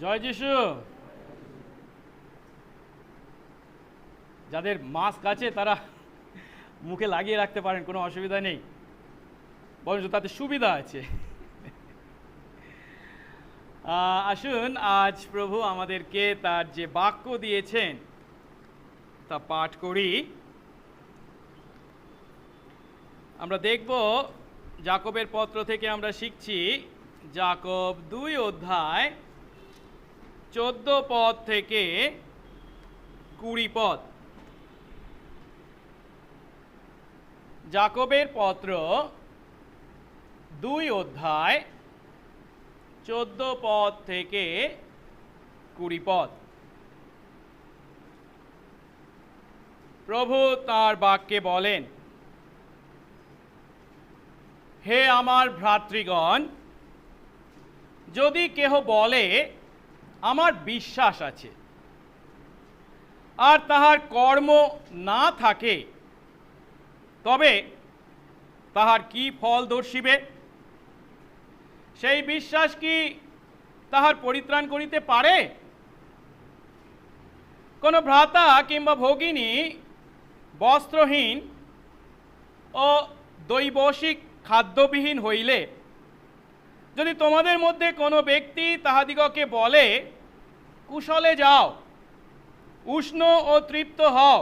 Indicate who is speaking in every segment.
Speaker 1: জয় যিশু। যাদের মাস্ক আছে তারা মুখে লাগিয়ে রাখতে পারেন, কোনো অসুবিধা নেই, বরঞ্চ তাতে সুবিধা আছে। আসুন আজ প্রভু আমাদেরকে তার যে বাক্য দিয়েছেন তা পাঠ করি। আমরা দেখব যাকবের পত্র থেকে আমরা শিখছি যাকব 2 অধ্যায় 14 পদ থেকে 20 পদ। যাকবের পত্র 2 অধ্যায় 14 পদ থেকে 20 পদ। প্রভু তার বাক্যে বলেন, হে আমার ভ্রাতৃগণ, যদি কেহ বলে আমার বিশ্বাস আছে আর তাহার কর্ম না থাকে, তবে তাহার কি ফল দর্শিবে? সেই বিশ্বাস কি তাহার পরিত্রাণ করিতে পারে? কোন ভ্রাতা কিংবা ভগিনী বস্ত্রহীন ও দৈবশিক খাদ্যবিহীন হইলে, যদি তোমাদের মধ্যে কোনো ব্যক্তি তাহাদিগকে বলে, কুশলে যাও, উষ্ণ ও তৃপ্ত হও,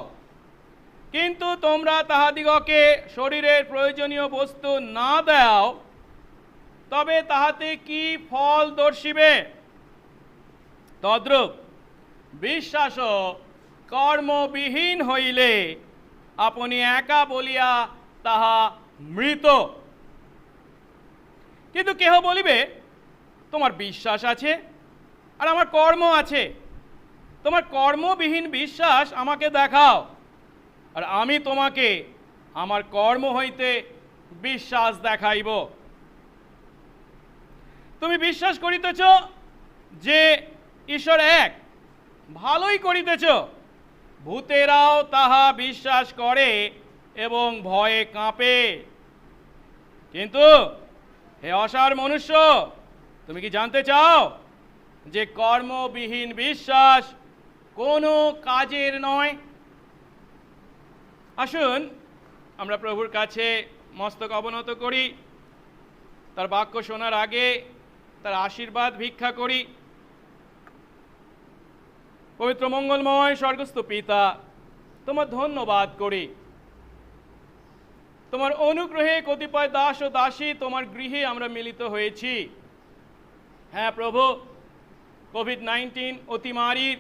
Speaker 1: কিন্তু তোমরা তাহাদিগকে শরীরের প্রয়োজনীয় বস্তু না দাও, তবে তাহাতে কি ফল দর্শিবে? তদ্রূপ বিশ্বাসও কর্মবিহীন হইলে আপনি একা বলিয়া তাহা মৃত। কিন্তু কেহ বলিবে, তোমার বিশ্বাস আছে আর আমার কর্ম আছে, তোমার কর্মবিহীন বিশ্বাস আমাকে দেখাও, আর আমি তোমাকে আমার কর্ম হইতে বিশ্বাস দেখাইব। তুমি বিশ্বাস করিতেছ যে ঈশ্বর এক, ভালোই করিতেছ। ভূতেরাও তাহা বিশ্বাস করে এবং ভয়ে কাঁপে। কিন্তু হে অসার মনুষ্য, তুমি কি জানতে চাও যে কর্মবিহীন বিশ্বাস কোনো কাজের নয়? আসুন আমরা প্রভুর কাছে মস্তক অবনত করি, তার বাক্য শোনার আগে তার আশীর্বাদ ভিক্ষা করি। পবিত্র মঙ্গলময় স্বর্গস্থ পিতা, তোমার ধন্যবাদ করি। তোমার অনুগ্রহে কতিপয় দাস ও দাসী তোমার গৃহে আমরা মিলিত হয়েছি। হ্যাঁ প্রভু, কোভিড-19 অতিমারীর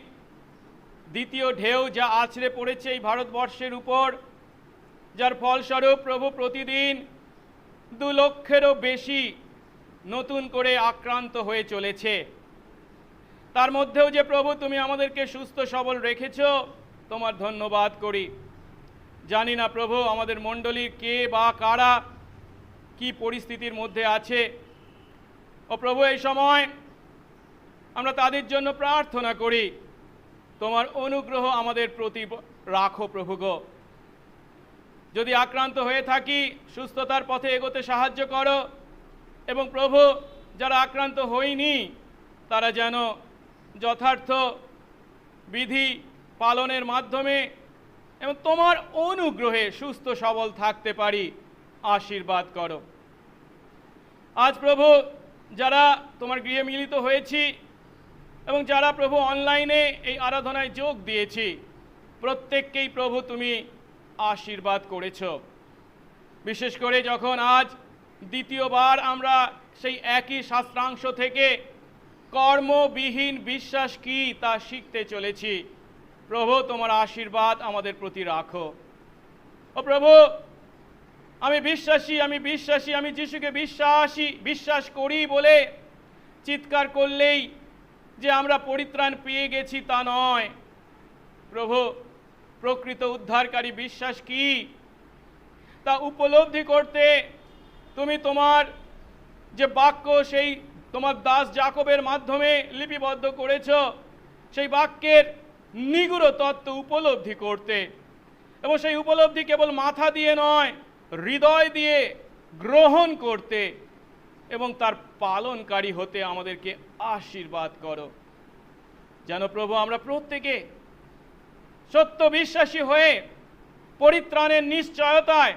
Speaker 1: দ্বিতীয় ঢেউ যা আছড়ে পড়েছে এই ভারতবর্ষের উপর, যার ফলস্বরূপ প্রভু প্রতিদিন 2 লক্ষেরও বেশি নতুন করে আক্রান্ত হয়ে চলেছে। তার মধ্যেও যে প্রভু তুমি আমাদেরকে সুস্থ সবল রেখেছ, তোমার ধন্যবাদ করি। জানি না প্রভু আমাদের মণ্ডলীর কে বা কারা কি পরিস্থিতির মধ্যে আছে। ও প্রভু, এই সময় আমরা তাদের জন্য প্রার্থনা করি, তোমার অনুগ্রহ আমাদের প্রতি রাখো প্রভু গো। যদি আক্রান্ত হয়ে থাকি, সুস্থতার পথে এগোতে সাহায্য করো। এবং প্রভু, যারা আক্রান্ত হয়নি তারা যেন যথার্থ বিধি পালনের মাধ্যমে এবং তোমার অনুগ্রহে সুস্থ সবল থাকতে পারি, আশীর্বাদ করো। আজ প্রভু, যারা তোমার গৃহে মিলিত হয়েছি এবং যারা প্রভু অনলাইনে এই আরাধনায় যোগ দিয়েছি, প্রত্যেককেই প্রভু তুমি আশীর্বাদ করেছ। বিশেষ করে যখন আজ দ্বিতীয়বার আমরা সেই একই শাস্ত্রাংশ থেকে কর্মবিহীন বিশ্বাস কি তা শিখতে চলেছি, প্রভু তোমার আশীর্বাদ আমাদের প্রতি রাখো। ও প্রভু, আমি বিশ্বাসী, আমি বিশ্বাসী, আমি যিশুকে বিশ্বাস করি বলে চিৎকার করলেই যে আমরা পরিত্রাণ পেয়ে গেছি তা নয় প্রভু। প্রকৃত উদ্ধারকারী বিশ্বাস কি তা উপলব্ধি করতে তুমি তোমার যে বাক্য সেই তোমার দাস যাকবের মাধ্যমে লিপিবদ্ধ করেছ, সেই বাক্যের নিগুড় তত্ত্ব উপলব্ধি করতে এবং সেই উপলব্ধি কেবল মাথা দিয়ে নয়, হৃদয় দিয়ে গ্রহণ করতে এবং তার পালনকারী হতে আমাদেরকে আশীর্বাদ করো। যেন প্রভু আমরা প্রত্যেকে সত্য বিশ্বাসী হয়ে পরিত্রাণের নিশ্চয়তায়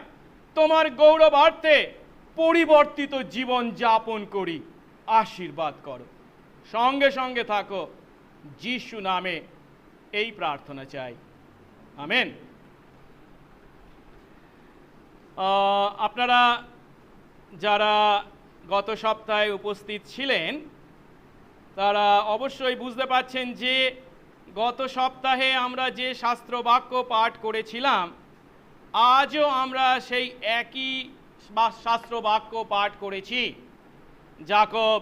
Speaker 1: তোমার গৌরবার্থে পরিবর্তিত জীবন যাপন করি। আশীর্বাদ করো, সঙ্গে সঙ্গে থাকো, যিশু নামে এই প্রার্থনা চাই, আমেন। আপনারা যারা গত সপ্তাহে উপস্থিত ছিলেন তারা অবশ্যই বুঝতে পারছেন যে গত সপ্তাহে আমরা যে শাস্ত্র বাক্য পাঠ করেছিলাম, আজও আমরা সেই একই শাস্ত্র বাক্য পাঠ করেছি। যাকব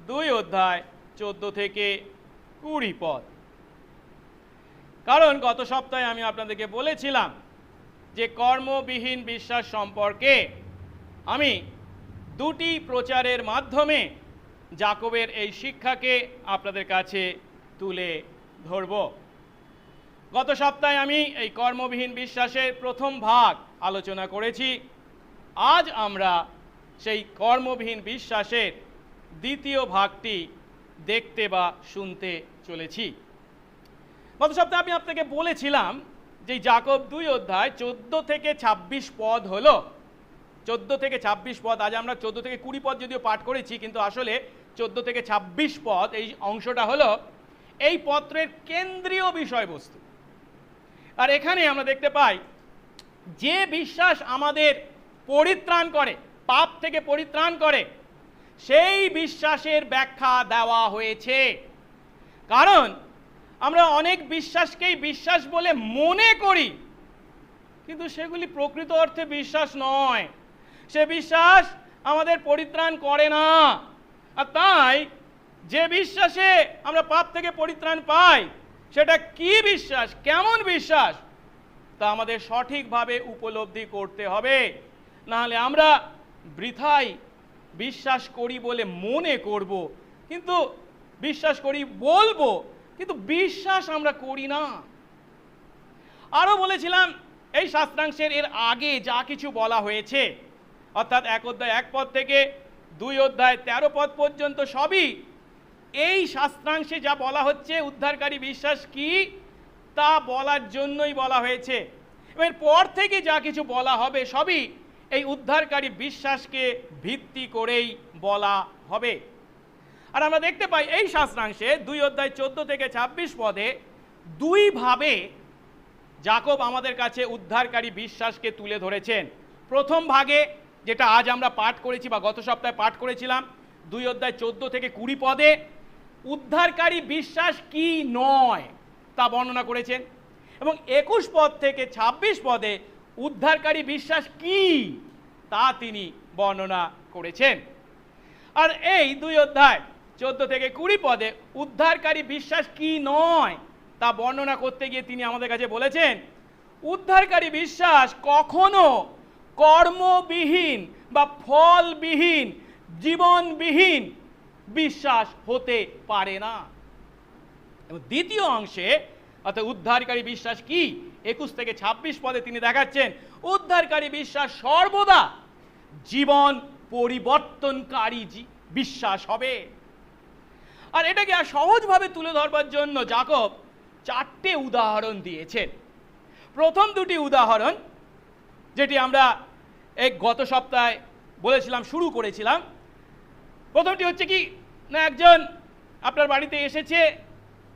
Speaker 1: 2 অধ্যায় 14 থেকে 20 পদ। কারণ গত সপ্তাহে আমি আপনাদেরকে বলেছিলাম যে কর্মবিহীন বিশ্বাস সম্পর্কে আমি 2টি প্রচারের মাধ্যমে যাকবের এই শিক্ষাকে আপনাদের কাছে তুলে ধরব। গত সপ্তাহে আমি এই কর্মবিহীন বিশ্বাসের প্রথম ভাগ আলোচনা করেছি। আজ আমরা সেই কর্মবিহীন বিশ্বাসের দ্বিতীয় ভাগটি দেখতে বা শুনতে চলেছি। গত সপ্তাহে আমি আপনাকে বলেছিলাম যে যাকব 2 অধ্যায় 14 থেকে 26 পদ হলো 14 থেকে 26 পদ। আজ আমরা 14 থেকে 20 পদ যদিও পাঠ করেছি, কিন্তু আসলে 14 থেকে 26 পদ এই অংশটা হলো এই পত্রের কেন্দ্রীয় বিষয়বস্তু। আর এখানে আমরা দেখতে পাই যে বিশ্বাস আমাদের পরিত্রাণ করে, পাপ থেকে পরিত্রাণ করে, সেই বিশ্বাসের ব্যাখ্যা দেওয়া হয়েছে। কারণ আমরা অনেক বিশ্বাসকেই বিশ্বাস বলে মনে করি, কিন্তু সেগুলি প্রকৃত অর্থে বিশ্বাস নয়। সে বিশ্বাস আমাদের পরিত্রাণ করে না। আর তাই যে বিশ্বাসে আমরা পাপ থেকে পরিত্রাণ পাই, সেটা কি বিশ্বাস, কেমন বিশ্বাস, তা আমাদের সঠিকভাবে উপলব্ধি করতে হবে। নাহলে আমরা বৃথাই বিশ্বাস করি বলে মনে করব, কিন্তু বিশ্বাস করি বলবো, কিন্তু বিশ্বাস আমরা করি না। আরও বলেছিলাম এই শাস্ত্রাংশের এর আগে যা কিছু বলা হয়েছে, অর্থাৎ 1 অধ্যায় 1 পদ থেকে 2 অধ্যায় 13 পদ পর্যন্ত সবই এই শাস্ত্রাংশে যা বলা হচ্ছে উদ্ধারকারী বিশ্বাস কি তা বলার জন্যই বলা হয়েছে। এর পর থেকে যা কিছু বলা হবে সবই এই উদ্ধারকারী বিশ্বাসকে ভিত্তি করেই বলা হবে। আর আমরা দেখতে পাই এই শাস্ত্রাংশে 2 অধ্যায় 14 থেকে 26 পদে 2 ভাবে যাকব আমাদের কাছে উদ্ধারকারী বিশ্বাসকে তুলে ধরেছেন। প্রথম ভাগে, যেটা আজ আমরা পাঠ করেছি বা গত সপ্তাহে পাঠ করেছিলাম, 2 অধ্যায় 14 থেকে 20 পদে উদ্ধারকারী বিশ্বাস কি নয় তা বর্ণনা করেছেন, এবং 21 পদ থেকে 26 পদে উদ্ধারকারী বিশ্বাস কি তা তিনি বর্ণনা করেছেন। আর এই 2 অধ্যায় 14 থেকে 20 পদে উদ্ধারকারী বিশ্বাস কি নয় তা বর্ণনা করতে গিয়ে তিনি আমাদের কাছে বলেছেন, উদ্ধারকারী বিশ্বাস কখনো কর্মবিহীন বা ফলবিহীন, জীবনবিহীন বিশ্বাস হতে পারে না। এবং দ্বিতীয় অংশে, অর্থাৎ উদ্ধারকারী বিশ্বাস কি, 21 থেকে 26 পদে তিনি দেখাচ্ছেন উদ্ধারকারী বিশ্বাস সর্বদা জীবন পরিবর্তনকারী বিশ্বাস হবে। আর এটাকে আর সহজভাবে তুলে ধরবার জন্য যাকব 4টে উদাহরণ দিয়েছেন। প্রথম 2টি উদাহরণ যেটি আমরা এই গত সপ্তাহে বলেছিলাম, শুরু করেছিলাম। প্রথমটি হচ্ছে কি না, একজন আপনার বাড়িতে এসেছে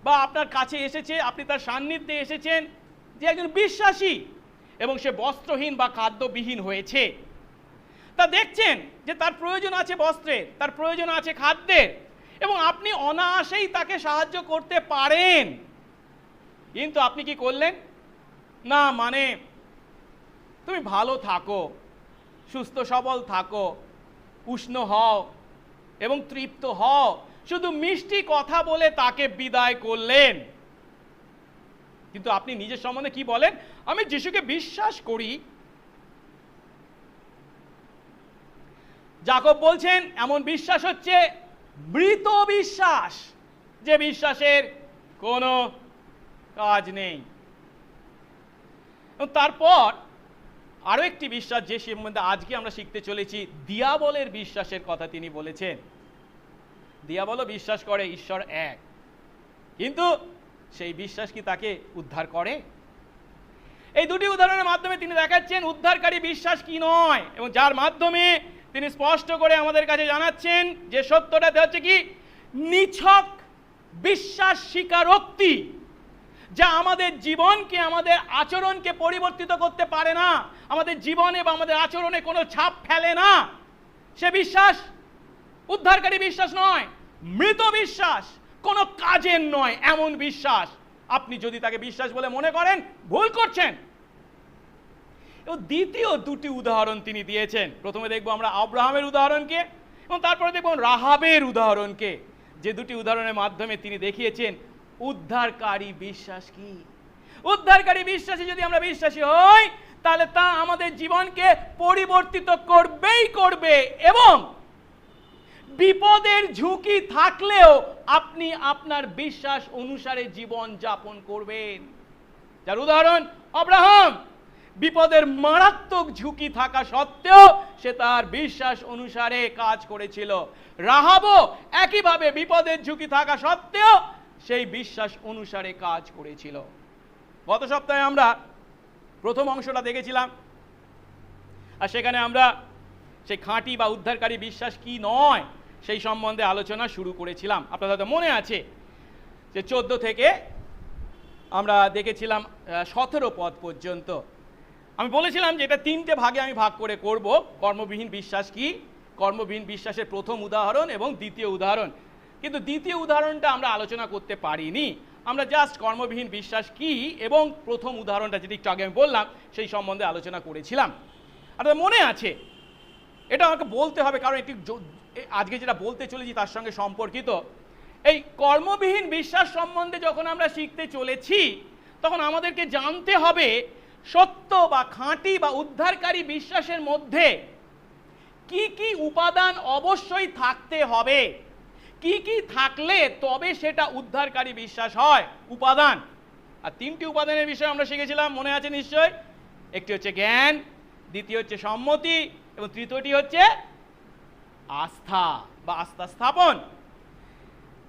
Speaker 1: বা আপনার কাছে এসেছে, আপনি তার সান্নিধ্যে এসেছেন, যে একজন বিশ্বাসী এবং সে বস্ত্রহীন বা খাদ্যবিহীন হয়েছে। তা দেখছেন যে তার প্রয়োজন আছে বস্ত্রের, তার প্রয়োজন আছে খাদ্যের, এবং আপনি অনায়াসেই তাকে সাহায্য করতে পারেন। কিন্তু আপনি কি করলেন? না, মানে তুমি ভালো থাকো, সুস্থ সবল থাকো, উষ্ণ হও এবং তৃপ্ত হও, শুধু মিষ্টি কথা বলে তাকে বিদায় করলেন। কিন্তু আপনি নিজের সম্বন্ধে কি বলেন? আমি যিশুকে বিশ্বাস করি। যাকব বলছেন এমন বিশ্বাস হচ্ছে মৃত বিশ্বাস, যে বিশ্বাসের কোনো কাজ নেই। তারপর আরো একটি বিশ্বাস, যে সম্বন্ধে আজকে আমরা শিখতে চলেছি, দিয়াবলের বিশ্বাসের কথা তিনি বলেছেন। দিয়াবলও বিশ্বাস করে ঈশ্বর এক, কিন্তু সেই বিশ্বাস কি তাকে উদ্ধার করে? এই দুটি উদাহরণের মাধ্যমে তিনি দেখাচ্ছেন উদ্ধারকারী বিশ্বাস কি নয়, এবং যার মাধ্যমে তিনি স্পষ্ট করে আমাদের কাছে জানাচ্ছেন যে সত্যটাতে হচ্ছে কি নিছক বিশ্বাস স্বীকারোক্তি, যা আমাদের জীবনকে, আমাদের আচরণকে পরিবর্তিত করতে পারে না, আমাদের জীবনে বা আমাদের আচরণে কোনো ছাপ ফেলে না, সে বিশ্বাস উদ্ধারকারী বিশ্বাস নয়। মৃত বিশ্বাস, কোনো কাজের নয় এমন বিশ্বাস আপনি যদি তাকে বিশ্বাস বলে মনে করেন, ভুল করছেন। দ্বিতীয় দুটি উদাহরণ তিনি দিয়েছেন। প্রথমে দেখবো আমরা আব্রাহামের উদাহরণকে, এবং তারপরে দেখবো রাহাবের উদাহরণকে, যে দুটি উদাহরণের মাধ্যমে তিনি দেখিয়েছেন উদ্ধারকারী বিশ্বাস কি। উদ্ধারকারী বিশ্বাসে যদি আমরা বিশ্বাসী হই, তাহলে তা আমাদের জীবনকে পরিবর্তিত করবেই করবে, এবং বিপদের ঝুঁকি থাকলেও আপনি আপনার বিশ্বাস অনুসারে জীবন যাপন করবেন। যার উদাহরণ আব্রাহাম, বিপদের মারাত্মক ঝুঁকি থাকা সত্ত্বেও সে তার বিশ্বাস অনুসারে কাজ করেছিল। রাহাবও একইভাবে বিপদের ঝুঁকি থাকা সত্ত্বেও সেই বিশ্বাস অনুসারে কাজ করেছিল। গত সপ্তাহে আমরা প্রথম অংশটা দেখেছিলাম, আর সেখানে আমরা সেই খাঁটি বা উদ্ধারকারী বিশ্বাস কি নয় সেই সম্বন্ধে আলোচনা শুরু করেছিলাম। আপনাদের হয়তো মনে আছে যে 14 থেকে আমরা দেখেছিলাম 17 পদ পর্যন্ত। আমি বলেছিলাম যে এটা 3টে ভাগে আমি ভাগ করে করব। কর্মবিহীন বিশ্বাস কি, কর্মবিহীন বিশ্বাসের প্রথম উদাহরণ এবং দ্বিতীয় উদাহরণ। কিন্তু দ্বিতীয় উদাহরণটা আমরা আলোচনা করতে পারিনি, আমরা জাস্ট কর্মবিহীন বিশ্বাস কি এবং প্রথম উদাহরণটা যেটি একটু আগে আমি বললাম সেই সম্বন্ধে আলোচনা করেছিলাম। আপনাদের মনে আছে? এটা আমাকে বলতে হবে, কারণ এটি আজকে যেটা বলতে চলেছি তার সঙ্গে সম্পর্কিত। এই কর্মবিহীন বিশ্বাস সম্বন্ধে যখন আমরা শিখতে চলেছি, তখন আমাদেরকে জানতে হবে সত্য বা খাঁটি বা উদ্ধারকারী বিশ্বাসের মধ্যে কি কি উপাদান অবশ্যই থাকতে হবে, কি কি থাকলে তবে সেটা উদ্ধারকারী বিশ্বাস হয়। উপাদান, আর 3টি উপাদানের বিষয়ে আমরা শিখেছিলাম, মনে আছে নিশ্চয়। একটি হচ্ছে জ্ঞান, দ্বিতীয় হচ্ছে সম্মতি, এবং তৃতীয়টি হচ্ছে আস্থা বা আস্থা স্থাপন।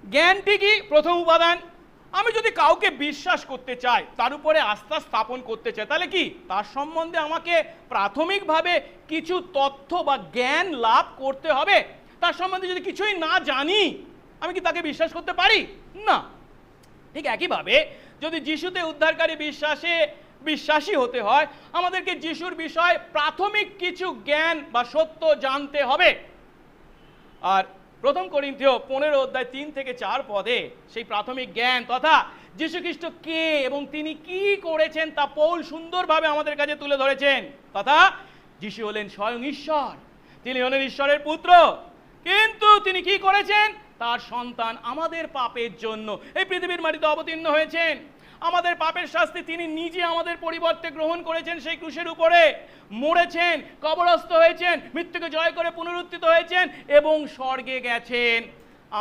Speaker 1: জ্ঞানটি কি? প্রথম উপাদান। আমি যদি কাউকে বিশ্বাস করতে চাই, তার উপরে আস্থা স্থাপন করতে চাই, তাহলে কি তার সম্বন্ধে আমাকে প্রাথমিকভাবে কিছু তথ্য বা জ্ঞান লাভ করতে হবে। তার সম্বন্ধে যদি কিছুই না জানি, আমি কি তাকে বিশ্বাস করতে পারি? না। ঠিক একইভাবে যদি যিশুতে উদ্ধারকারী বিশ্বাসী হতে হয়, আমাদেরকে যিশুর বিষয়ে প্রাথমিক কিছু জ্ঞান বা সত্য জানতে হবে। আর প্রথম করিন্থীয় 15 অধ্যায় 3 থেকে 4 পদে সেই প্রাথমিক জ্ঞান তথা যীশু খ্রিস্ট কে এবং তিনি কি করেছেন তা পৌল সুন্দরভাবে আমাদের কাছে তুলে ধরেছেন। তথা যীশু হলেন স্বয়ং ঈশ্বর, তিনি হলেন ঈশ্বরের পুত্র, কিন্তু তিনি কি করেছেন? তার সন্তান আমাদের পাপের জন্য এই পৃথিবীর মাটিতে অবতীর্ণ হয়েছেন। আমাদের পাপের শাস্তি তিনি নিজে আমাদের পরিবর্তে গ্রহণ করেছেন, সেই ক্রুশের উপরে মরেছেন, কবরস্থ হয়েছেন, মৃত্যুকে জয় করে পুনরুত্থিত হয়েছেন এবং স্বর্গে গেছেন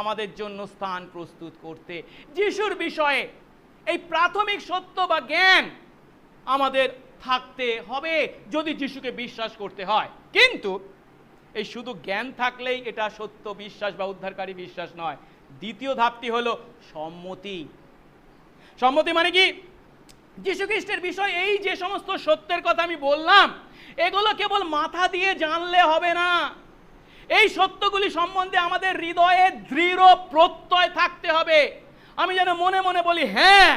Speaker 1: আমাদের জন্য স্থান প্রস্তুত করতে। যিশুর বিষয়ে এই প্রাথমিক সত্য বা জ্ঞান আমাদের থাকতে হবে যদি যিশুকে বিশ্বাস করতে হয়। কিন্তু এই শুধু জ্ঞান থাকলেই এটা সত্য বিশ্বাস বা উদ্ধারকারী বিশ্বাস নয়। দ্বিতীয় ধাপটি হলো সম্মতি। সম্মতি মানে কি? যীশু খ্রিস্টের বিষয় এই যে সমস্ত সত্যের কথা আমি বললাম, এগুলো কেবল মাথা দিয়ে জানলে হবে না। এই সত্যগুলি সম্বন্ধে আমাদের হৃদয়ে দৃঢ় প্রত্যয় থাকতে হবে। আমি যেন মনে মনে বলি, হ্যাঁ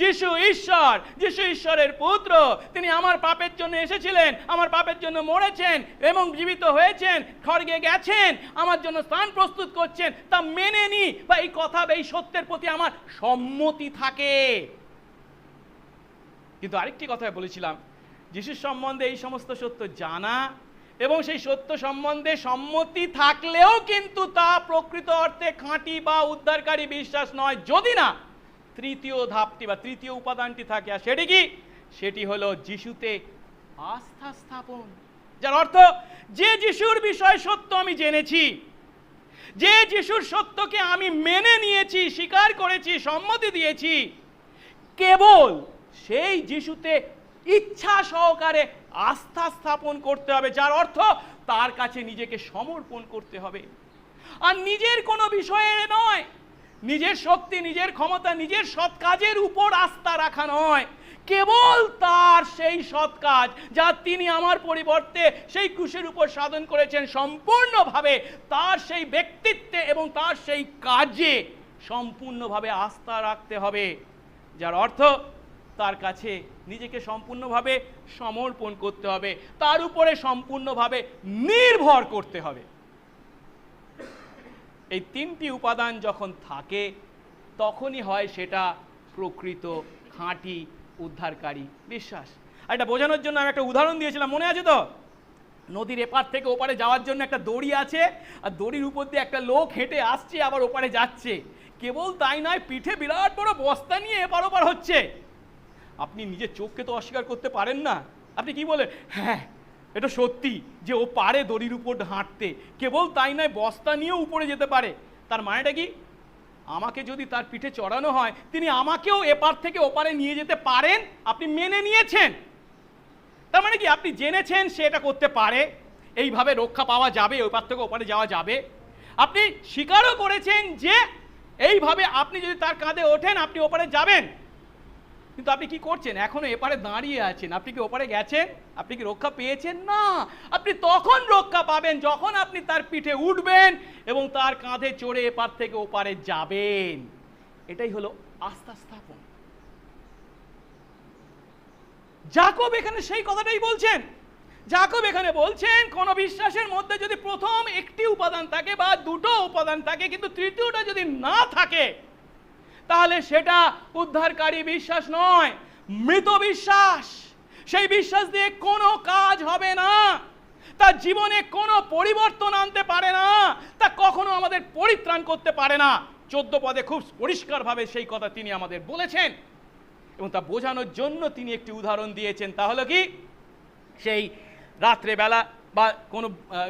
Speaker 1: যিশু ঈশ্বর, যিশু ঈশ্বরের পুত্র, তিনি আমার পাপের জন্য এসেছিলেন, আমার পাপের জন্য মরেছেন এবং জীবিত হয়েছেন, স্বর্গে গেছেন, আমার জন্য স্থান প্রস্তুত করছেন, তা মেনে নি বা এই কথা বা এই সত্যের প্রতি আমার সম্মতি থাকে। কিন্তু আরেকটি কথা বলেছিলাম, যিশুর সম্বন্ধে এই সমস্ত সত্য জানা এবং সেই সত্য সম্বন্ধে সম্মতি থাকলেও কিন্তু তা প্রকৃত অর্থে খাঁটি বা উদ্ধারকারী বিশ্বাস নয়, যদি না তৃতীয় ধাপটি বা তৃতীয় উপাদানটি থাকে। আর সেটি কি? সেটি হলো যিশুতে আস্থা স্থাপন। যার অর্থ, যে যিশুর বিষয় সত্য আমি জেনেছি, যে যিশুর সত্যকে আমি মেনে নিয়েছি, স্বীকার করেছি, সম্মতি দিয়েছি, কেবল সেই যিশুতে ইচ্ছা সহকারে আস্থা স্থাপন করতে হবে। যার অর্থ তার কাছে নিজেকে সমর্পণ করতে হবে। আর নিজের কোনো বিষয়ে নয়, নিজের শক্তি, নিজের ক্ষমতা, নিজের সৎ কাজের উপর আস্থা রাখা নয়, কেবল তার সেই সৎ কাজ যা তিনি আমার পরিবর্তে সেই ক্রুশের উপর সাধন করেছেন, সম্পূর্ণভাবে তার সেই ব্যক্তিত্বে এবং তার সেই কাজে সম্পূর্ণভাবে আস্থা রাখতে হবে, যার অর্থ তার কাছে নিজেকে সম্পূর্ণভাবে সমর্পণ করতে হবে, তার উপরে সম্পূর্ণভাবে নির্ভর করতে হবে। এই তিনটি উপাদান যখন থাকে তখনই হয় সেটা প্রকৃত খাঁটি উদ্ধারকারী বিশ্বাস। আর এটা বোঝানোর জন্য আমি একটা উদাহরণ দিয়েছিলাম, মনে আছে তো? নদীর এপার থেকে ওপারে যাওয়ার জন্য একটা দড়ি আছে, আর দড়ির উপর দিয়ে একটা লোক হেঁটে আসছে আবার ওপারে যাচ্ছে। কেবল তাই নয়, পিঠে বিরাট বড় বস্তা নিয়ে এপার ওপার হচ্ছে। আপনি নিজের চোখকে তো অস্বীকার করতে পারেন না। আপনি কি বলেন? হ্যাঁ, এটা সত্যি যে ও পারে দড়ির উপর হাঁটতে। কেবল তাই নয়, বস্তা নিয়েও উপরে যেতে পারে। তার মানেটা কি? আমাকে যদি তার পিঠে চড়ানো হয়, তিনি আমাকেও এপার থেকে ওপারে নিয়ে যেতে পারেন। আপনি মেনে নিয়েছেন, তার মানে কি আপনি জেনেছেন সে এটা করতে পারে, এইভাবে রক্ষা পাওয়া যাবে, ওপার থেকে ওপারে যাওয়া যাবে। আপনি স্বীকারও করেছেন যে এইভাবে আপনি যদি তার কাঁধে ওঠেন আপনি ওপারে যাবেন। কিন্তু আপনি কি করছেন? এখনো এপারে দাঁড়িয়ে আছেন। আপনি কি ওপারে গেছেন? আপনি কি রক্ষা পেয়েছেন? না, আপনি তখন রক্ষা পাবেন যখন আপনি তার পিঠে উঠবেন এবং তার কাঁধে চড়ে এপার থেকে ওপারে যাবেন। এটাই হলো আস্থা স্থাপন। যাকব এখানে সেই কথাটাই বলছেন। যাকব এখানে বলছেন, কোন বিশ্বাসের মধ্যে যদি প্রথম একটি উপাদান থাকে বা দুটো উপাদান থাকে কিন্তু তৃতীয়টা যদি না থাকে, তাহলে সেটা উদ্ধারকারী বিশ্বাস নয়, মৃত বিশ্বাস। সেই বিশ্বাস দিয়ে কোনো কাজ হবে না, তার জীবনে কোনো পরিবর্তন আনতে পারে না, তা কখনো আমাদের পরিত্রাণ করতে পারে না। 14 পদে খুব পরিষ্কারভাবে সেই কথা তিনি আমাদের বলেছেন এবং তা বোঝানোর জন্য তিনি একটি উদাহরণ দিয়েছেন। তাহলে কি, সেই রাত্রেবেলা বা কোনো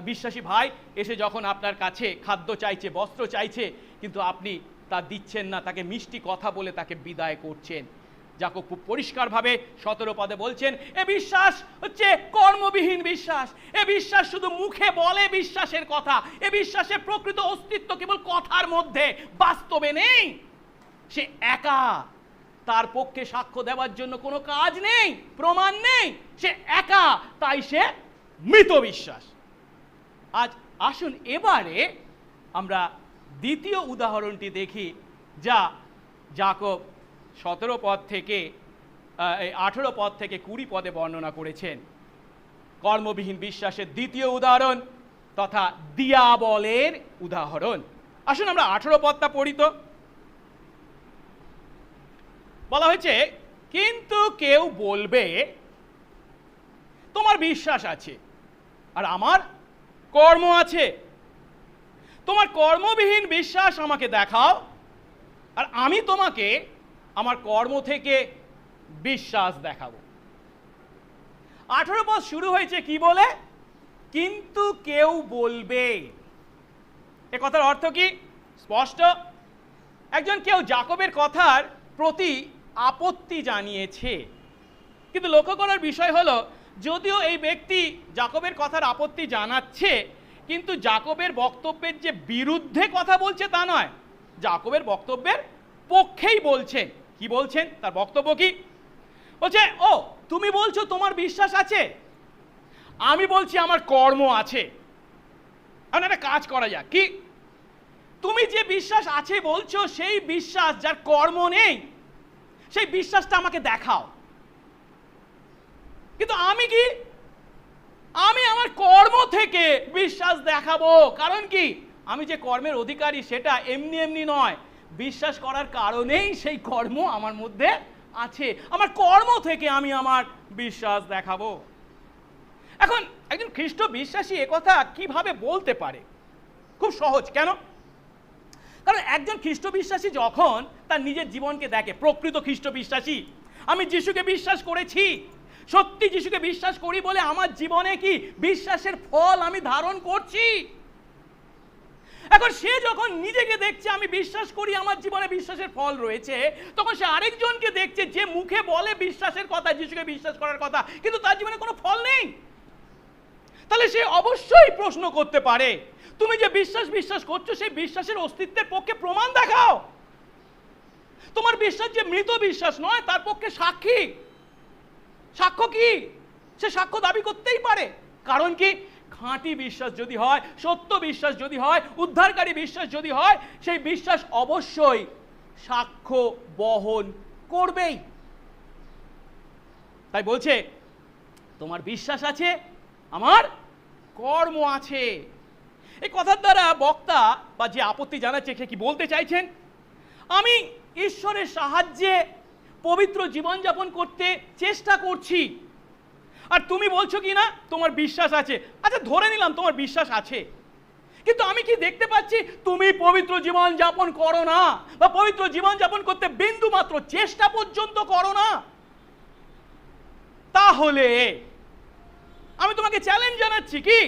Speaker 1: বিশ্বাসী ভাই এসে যখন আপনার কাছে খাদ্য চাইছে, বস্ত্র চাইছে, কিন্তু আপনি তা দিচ্ছেন না, তাকে মিষ্টি কথা বলে তাকে বিদায় করছেন। যাকব খুব পরিষ্কারভাবে 17 পদে বলছেন, এ বিশ্বাস হচ্ছে কর্মবিহীন বিশ্বাস। এ বিশ্বাস শুধু মুখে বলে বিশ্বাসের কথা, এ বিশ্বাসের প্রকৃত অস্তিত্ব কেবল কথার মধ্যে, বাস্তবে নেই। সে একা, তার পক্ষে সাক্ষ্য দেওয়ার জন্য কোনো কাজ নেই, প্রমাণ নেই, সে একা, তাই সে মৃত বিশ্বাস। আজ আসুন এবারে আমরা দ্বিতীয় উদাহরণটি দেখি, যা যাকব 17 পদ থেকে 18 পদ থেকে 20 পদে বর্ণনা করেছেন। কর্মবিহীন বিশ্বাসের দ্বিতীয় উদাহরণ তথা দিয়াবলের উদাহরণ। আসুন আমরা 18 পদটা পড়ি তো। বলা হয়েছে, কিন্তু কেউ বলবে তোমার বিশ্বাস আছে আর আমার কর্ম আছে, তোমার কর্মবিহীন বিশ্বাস আমাকে দেখাও আর আমি তোমাকে আমার কর্ম থেকে বিশ্বাস দেখাবো। 18 পদ শুরু হয়েছে কি বলে? কিন্তু কেউ বলবে। এ কথার অর্থ কি? স্পষ্ট। একজন কেউ যাকবের কথার প্রতি আপত্তি জানিয়েছে, কিন্তু লক্ষ্য করার বিষয় হলো, যদিও এই ব্যক্তি যাকবের কথার আপত্তি জানাচ্ছে, কিন্তু যাকবের বক্তব্যের যে বিরুদ্ধে কথা বলছে তা নয়, যাকবের বক্তব্যের পক্ষেই বলছেন। কি বলছেন? তার বক্তব্য কি? বলছে, ও তুমি বলছো তোমার বিশ্বাস আছে, আমি বলছি আমার কর্ম আছে। এখন একটা কাজ করা যাক। কি? তুমি যে বিশ্বাস আছে বলছো, সেই বিশ্বাস যার কর্ম নেই, সেই বিশ্বাসটা আমাকে দেখাও। কিন্তু আমি কি? আমি আমার কর্ম থেকে বিশ্বাস দেখাবো। কারণ কি? আমি যে কর্মের অধিকারী সেটা এমনি এমনি নয়, বিশ্বাস করার কারণেই সেই কর্ম আমার মধ্যে আছে। আমার কর্ম থেকে আমি আমার বিশ্বাস দেখাবো। এখন একজন খ্রিস্ট বিশ্বাসী একথা কিভাবে বলতে পারে? খুব সহজ। কেন? কারণ একজন খ্রিস্ট বিশ্বাসী যখন তার নিজের জীবনকে দেখে, প্রকৃত খ্রিস্ট বিশ্বাসী, আমি যিশুকে বিশ্বাস করেছি, সত্যি যিশুকে বিশ্বাস করি বলে আমার জীবনে কি বিশ্বাসের ফল আমি ধারণ করছি। এখন সে যখন নিজেকে দেখছে আমি বিশ্বাস করি, আমার জীবনে বিশ্বাসের ফল রয়েছে, তখন সে আরেকজনকে দেখছে যে মুখে বলে বিশ্বাসের কথা, যিশুকে বিশ্বাস করার কথা, কিন্তু তার জীবনে কোনো ফল নেই। তাহলে সে অবশ্যই প্রশ্ন করতে পারে, তুমি যে বিশ্বাস করছো সেই বিশ্বাসের অস্তিত্বের পক্ষে প্রমাণ দেখাও। তোমার বিশ্বাস যে মৃত বিশ্বাস নয়, তার পক্ষে সাক্ষী। সাক্ষ্য কি? সে সাক্ষ্য দাবি করতেই পারে। কারণ কি? খাঁটি বিশ্বাস যদি হয়, সত্য বিশ্বাস যদি হয়, উদ্ধারকারী বিশ্বাস যদি হয়, সেই বিশ্বাস অবশ্যই সাক্ষ্য বহন করবেই। তাই বলছে তোমার বিশ্বাস আছে, আমার কর্ম আছে। এই কথার দ্বারা বক্তা বা যে আপত্তি জানাচ্ছে সে কি বলতে চাইছেন? আমি ঈশ্বরের সাহায্যে পবিত্র জীবনযাপন করতে চেষ্টা করছি, আর তুমি বলছো কি না তোমার বিশ্বাস আছে। আচ্ছা, ধরে নিলাম তোমার বিশ্বাস আছে, কিন্তু আমি কি দেখতে পাচ্ছি তুমি পবিত্র জীবন যাপন করো না, বা পবিত্র জীবন যাপন করতে বিন্দু মাত্র চেষ্টা পর্যন্ত করো না। তাহলে আমি তোমাকে চ্যালেঞ্জ জানাচ্ছি, কি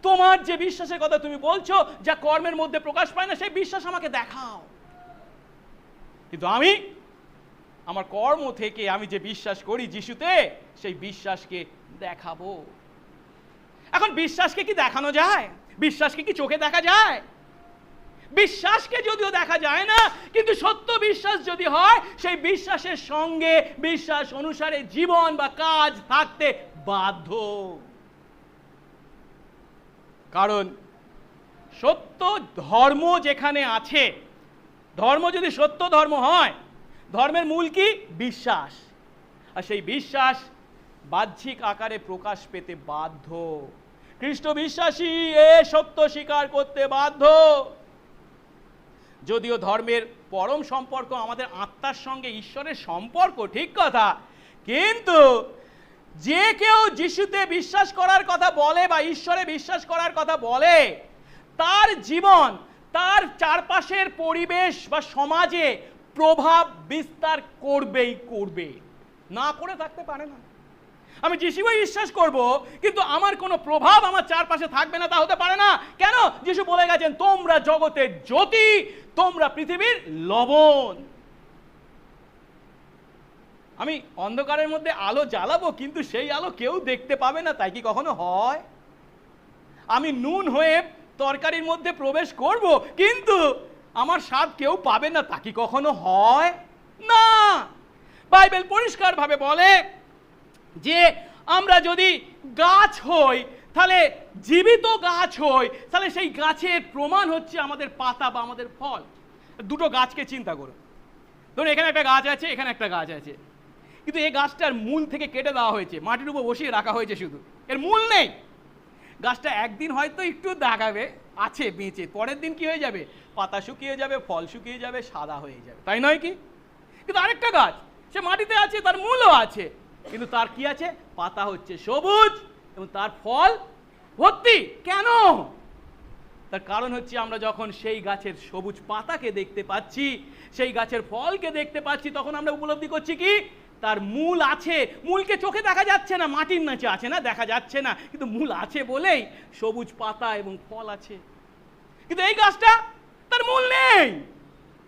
Speaker 1: তোমার যে বিশ্বাসের কথা তুমি বলছো, যা কর্মের মধ্যে প্রকাশ পায় না, সেই বিশ্বাস আমাকে দেখাও। কিন্তু আমি আমার কর্ম থেকে আমি যে বিশ্বাস করি যিশুতে, সেই বিশ্বাসকে দেখাবো। এখন বিশ্বাসকে কি দেখানো যায়? বিশ্বাসকে কি চোখে দেখা যায়? বিশ্বাসকে যদিও দেখা যায় না, কিন্তু সত্য বিশ্বাস যদি হয়, সেই বিশ্বাসের সঙ্গে বিশ্বাস অনুসারে জীবন বা কাজ থাকতে বাধ্য। কারণ সত্য ধর্ম যেখানে আছে, ধর্ম যদি সত্য ধর্ম হয়, ধর্মের মূল কি? বিশ্বাস। আর সেই বিশ্বাস বাহ্যিক আকারে প্রকাশ পেতে বাধ্য। খ্রিস্ট বিশ্বাসী এ সত্য স্বীকার করতে বাধ্য। যদিও ধর্মের পরম সম্পর্ক আমাদের আত্মার সঙ্গে ঈশ্বরের সম্পর্ক, ঠিক কথা, কিন্তু যে কেউ যিশুতে বিশ্বাস করার কথা বলে বা ঈশ্বরে বিশ্বাস করার কথা বলে, তার জীবন তার চারপাশের পরিবেশ বা সমাজে প্রভাব বিস্তার করবেই করবে, না করে থাকতে পারে না। আমি যিশুকে বিশ্বাস করব, কিন্তু আমার কোনো প্রভাব আমার চারপাশে থাকবে না, তা হতে পারে না। কেন? যিশু বলে গেছেন তোমরা জগতের জ্যোতি, তোমরা পৃথিবীর লবণ। আমি অন্ধকারের মধ্যে আলো জ্বালাবো, কিন্তু সেই আলো কেউ দেখতে পাবে না, তাই কি কখনো হয়? আমি নুন হয়ে তরকারির মধ্যে প্রবেশ করব, কিন্তু আমার স্বাদ কেউ পাবে না, তা কি কখনো হয়? না। বাইবেল পরিষ্কারভাবে বলে যে আমরা যদি গাছ হই, তাহলে জীবিত গাছ হই, তাহলে সেই গাছের প্রমাণ হচ্ছে আমাদের পাতা বা আমাদের ফল। দুটো গাছকে চিন্তা করো। ধরুন এখানে একটা গাছ আছে, এখানে একটা গাছ আছে, কিন্তু এই গাছটার মূল থেকে কেটে দেওয়া হয়েছে, মাটির উপর বসিয়ে রাখা হয়েছে, শুধু এর মূল নেই। গাছটা একদিন হয়তো একটু দাগাবে, আছে বেঁচে, পরের দিন কি হয়ে যাবে? পাতা শুকিয়ে যাবে, ফল শুকিয়ে যাবে, সাদা হয়ে যাবে, তাই নয় কি? কিন্তু আরেকটা গাছ, সে মাটিতে আছে, তার মূলও আছে, কিন্তু তার কি আছে? পাতা হচ্ছে সবুজ এবং তার ফল ভর্তি। কেন? তার কারণ হচ্ছে আমরা যখন সেই গাছের সবুজ পাতাকে দেখতে পাচ্ছি, সেই গাছের ফলকে দেখতে পাচ্ছি, তখন আমরা উপলব্ধি করছি কি তার মূল আছে। মূলকে চোখে দেখা যাচ্ছে না, মাটির নিচে আছে না, দেখা যাচ্ছে না, কিন্তু মূল আছে বলেই সবুজ পাতা এবং ফল আছে। কিন্তু এই গাছটা তার মূল নেই,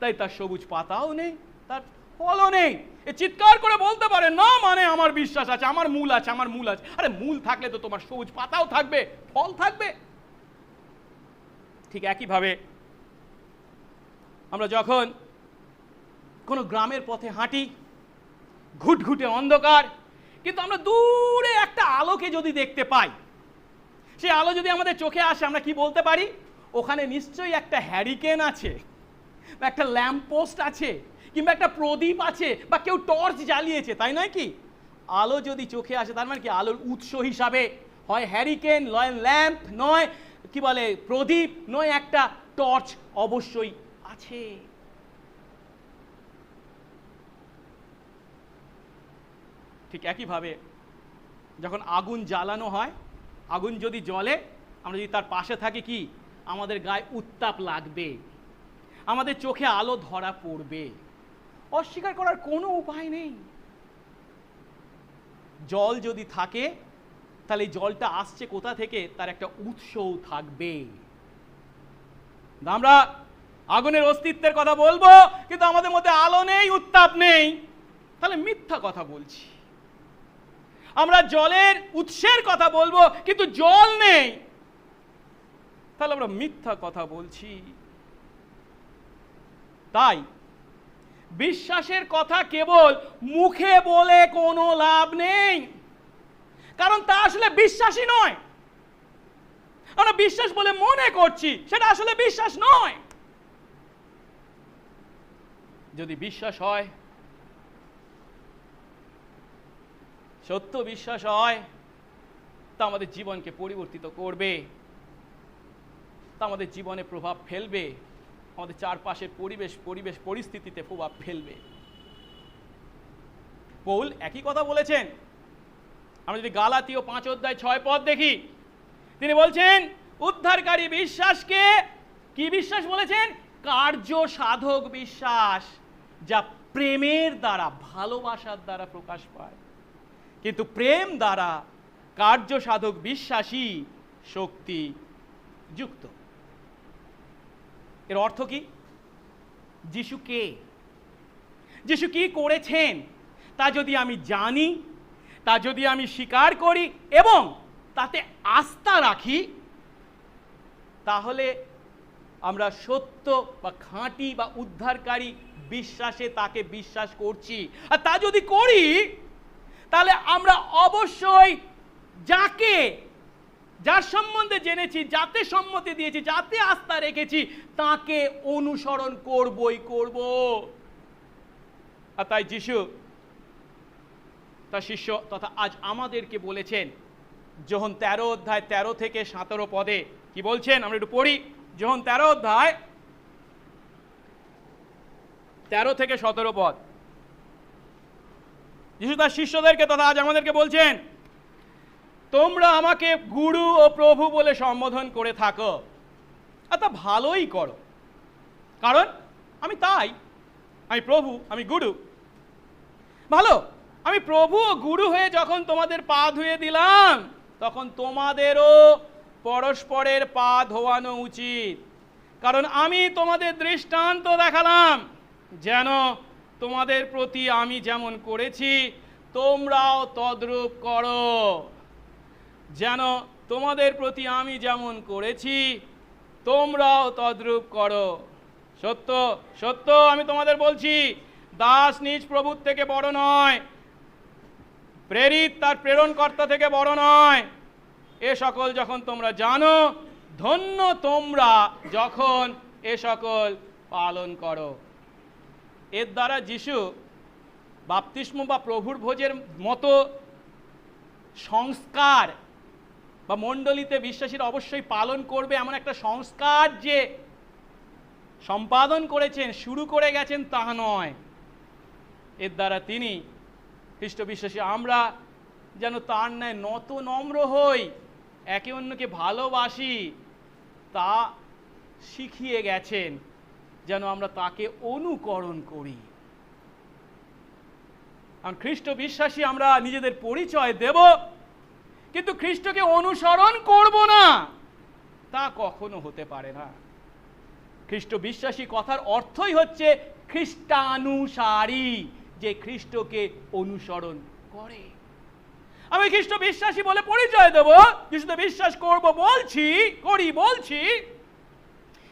Speaker 1: তাই তার সবুজ পাতাও নেই, তার ফলও নেই। এ চিৎকার করে বলতে পারে না, মানে আমার বিশ্বাস আছে, আমার মূল আছে, আমার মূল আছে। আরে মূল থাকলে তো তোমার সবুজ পাতাও থাকবে, ফল থাকবে। ঠিক একইভাবে আমরা যখন কোনো গ্রামের পথে হাঁটি, ঘুটঘুটে অন্ধকার, কিন্তু আমরা দূরে একটা আলোকে যদি দেখতে পাই, সেই আলো যদি আমাদের চোখে আসে, আমরা কি বলতে পারি? ওখানে নিশ্চয়ই একটা হ্যারিকেন আছে, বা একটা ল্যাম্প পোস্ট আছে, কিংবা একটা প্রদীপ আছে, বা কেউ টর্চ জ্বালিয়েছে, তাই নয় কি? আলো যদি চোখে আসে, তার মানে কি আলোর উৎস হিসাবে হয় হ্যারিকেন, নয় ল্যাম্প, নয় কি বলে প্রদীপ, নয় একটা টর্চ অবশ্যই আছে। ঠিক একইভাবে যখন আগুন জ্বালানো হয়, আগুন যদি জ্বলে, আমরা যদি তার পাশে থাকি, কি আমাদের গায়ে উত্তাপ লাগবে, আমাদের চোখে আলো ধরা পড়বে, অস্বীকার করার কোনো উপায় নেই। জল যদি থাকে, তাহলে এই জলটা আসছে কোথা থেকে? তার একটা উৎসও থাকবে। আমরা আগুনের অস্তিত্বের কথা বলবো, কিন্তু আমাদের মধ্যে আলো নেই, উত্তাপ নেই, তাহলে মিথ্যা কথা বলছি। আমরা জলের উৎসের কথা বলবো, কিন্তু জল নেই, তাহলে আমরা মিথ্যা কথা বলছি। তাই বিশ্বাসের কথা কেবল মুখে বলে কোনো লাভ নেই, কারণ তা আসলে বিশ্বাসই নয়। আমরা বিশ্বাস বলে মনে করছি, সেটা আসলে বিশ্বাস নয়। যদি বিশ্বাস হয়, সত্য বিশ্বাস হয়, তা আমাদের জীবনকে পরিবর্তিত করবে, তা আমাদের জীবনে প্রভাব ফেলবে, আমাদের চারপাশের পরিবেশ পরিস্থিতিতে প্রভাব ফেলবে। পৌল একই কথা বলেছেন। আমরা যদি গালাতীয় 5:6 দেখি, তিনি বলছেন উদ্ধারকারী বিশ্বাসকে কি বিশ্বাস বলেছেন? কার্য সাধক বিশ্বাস, যা প্রেমের দ্বারা, ভালোবাসার দ্বারা প্রকাশ পায়। কিন্তু প্রেম দ্বারা কার্য সাধক বিশ্বাসী শক্তি যুক্ত। এর অর্থ কি? যিশু কে, যিশু কি করেছেন তা যদি আমি জানি, তা যদি আমি স্বীকার করি এবং তাতে আস্থা রাখি, তাহলে আমরা সত্য বা খাঁটি বা উদ্ধারকারী বিশ্বাসে তাকে বিশ্বাস করছি। আর তা যদি করি, তাহলে আমরা অবশ্যই যার সম্বন্ধে জেনেছি, যাতে সম্মতি দিয়েছি, যাতে আস্থা রেখেছি, তাকে অনুসরণ করবই করব। আর তাই যিশু তার শিষ্য তথা আজ আমাদেরকে বলেছেন, যোহন 13:13-17 কি বলছেন আমরা একটু পড়ি। যোহন 13:13-17 যিশু তার শিষ্যদেরকে তথা আজ আমাদেরকে বলছেন, তোমরা আমাকে গুরু ও প্রভু বলে সম্বোধন করে থাকো, আর তা ভালোই করো, কারণ আমি প্রভু, আমি গুরু। ভালো, আমি প্রভু ও গুরু হয়ে যখন তোমাদের পা ধুয়ে দিলাম, তখন তোমাদেরও পরস্পরের পা ধোয়ানো উচিত, কারণ আমি তোমাদের দৃষ্টান্ত দেখালাম, যেন তোমাদের প্রতি আমি যেমন করেছি তোমরাও তদ্রূপ করো। যেন তোমাদের প্রতি আমি যেমন করেছি তোমরাও তদ্রূপ করো। সত্য সত্য আমি তোমাদের বলছি, দাস নিজ প্রভুর থেকে বড় নয়, প্রেরিত তার প্রেরণকর্তা থেকে বড় নয়। এ সকল যখন তোমরা জানো, ধন্য তোমরা যখন এ সকল পালন করো। এর দ্বারা যিশু বাপ্তিস্ম বা প্রভুর ভোজের মতো সংস্কার বা মণ্ডলীতে বিশ্বাসীরা অবশ্যই পালন করবে এমন একটা সংস্কার যে সম্পাদন করেছেন, শুরু করে গেছেন, তা নয়। এর দ্বারা তিনি খ্রিস্ট বিশ্বাসী আমরা যেন তার ন্যায় নত নম্র হই, একে অন্যকে ভালোবাসি, তা শিখিয়ে গেছেন, যেন আমরা তাকে অনুকরণ করি। কারণ খ্রিস্ট বিশ্বাসী আমরা নিজেদের পরিচয় দেব, কিন্তু খ্রিস্টকে অনুসরণ করব না, তা কখনো হতে পারে না। খ্রিস্ট বিশ্বাসী কথার অর্থই হচ্ছে খ্রিস্টানুসারী, যে খ্রিস্টকে অনুসরণ করে। আমি খ্রিস্ট বিশ্বাসী বলে পরিচয় দেব, যিশুতে বিশ্বাস করব বলছি,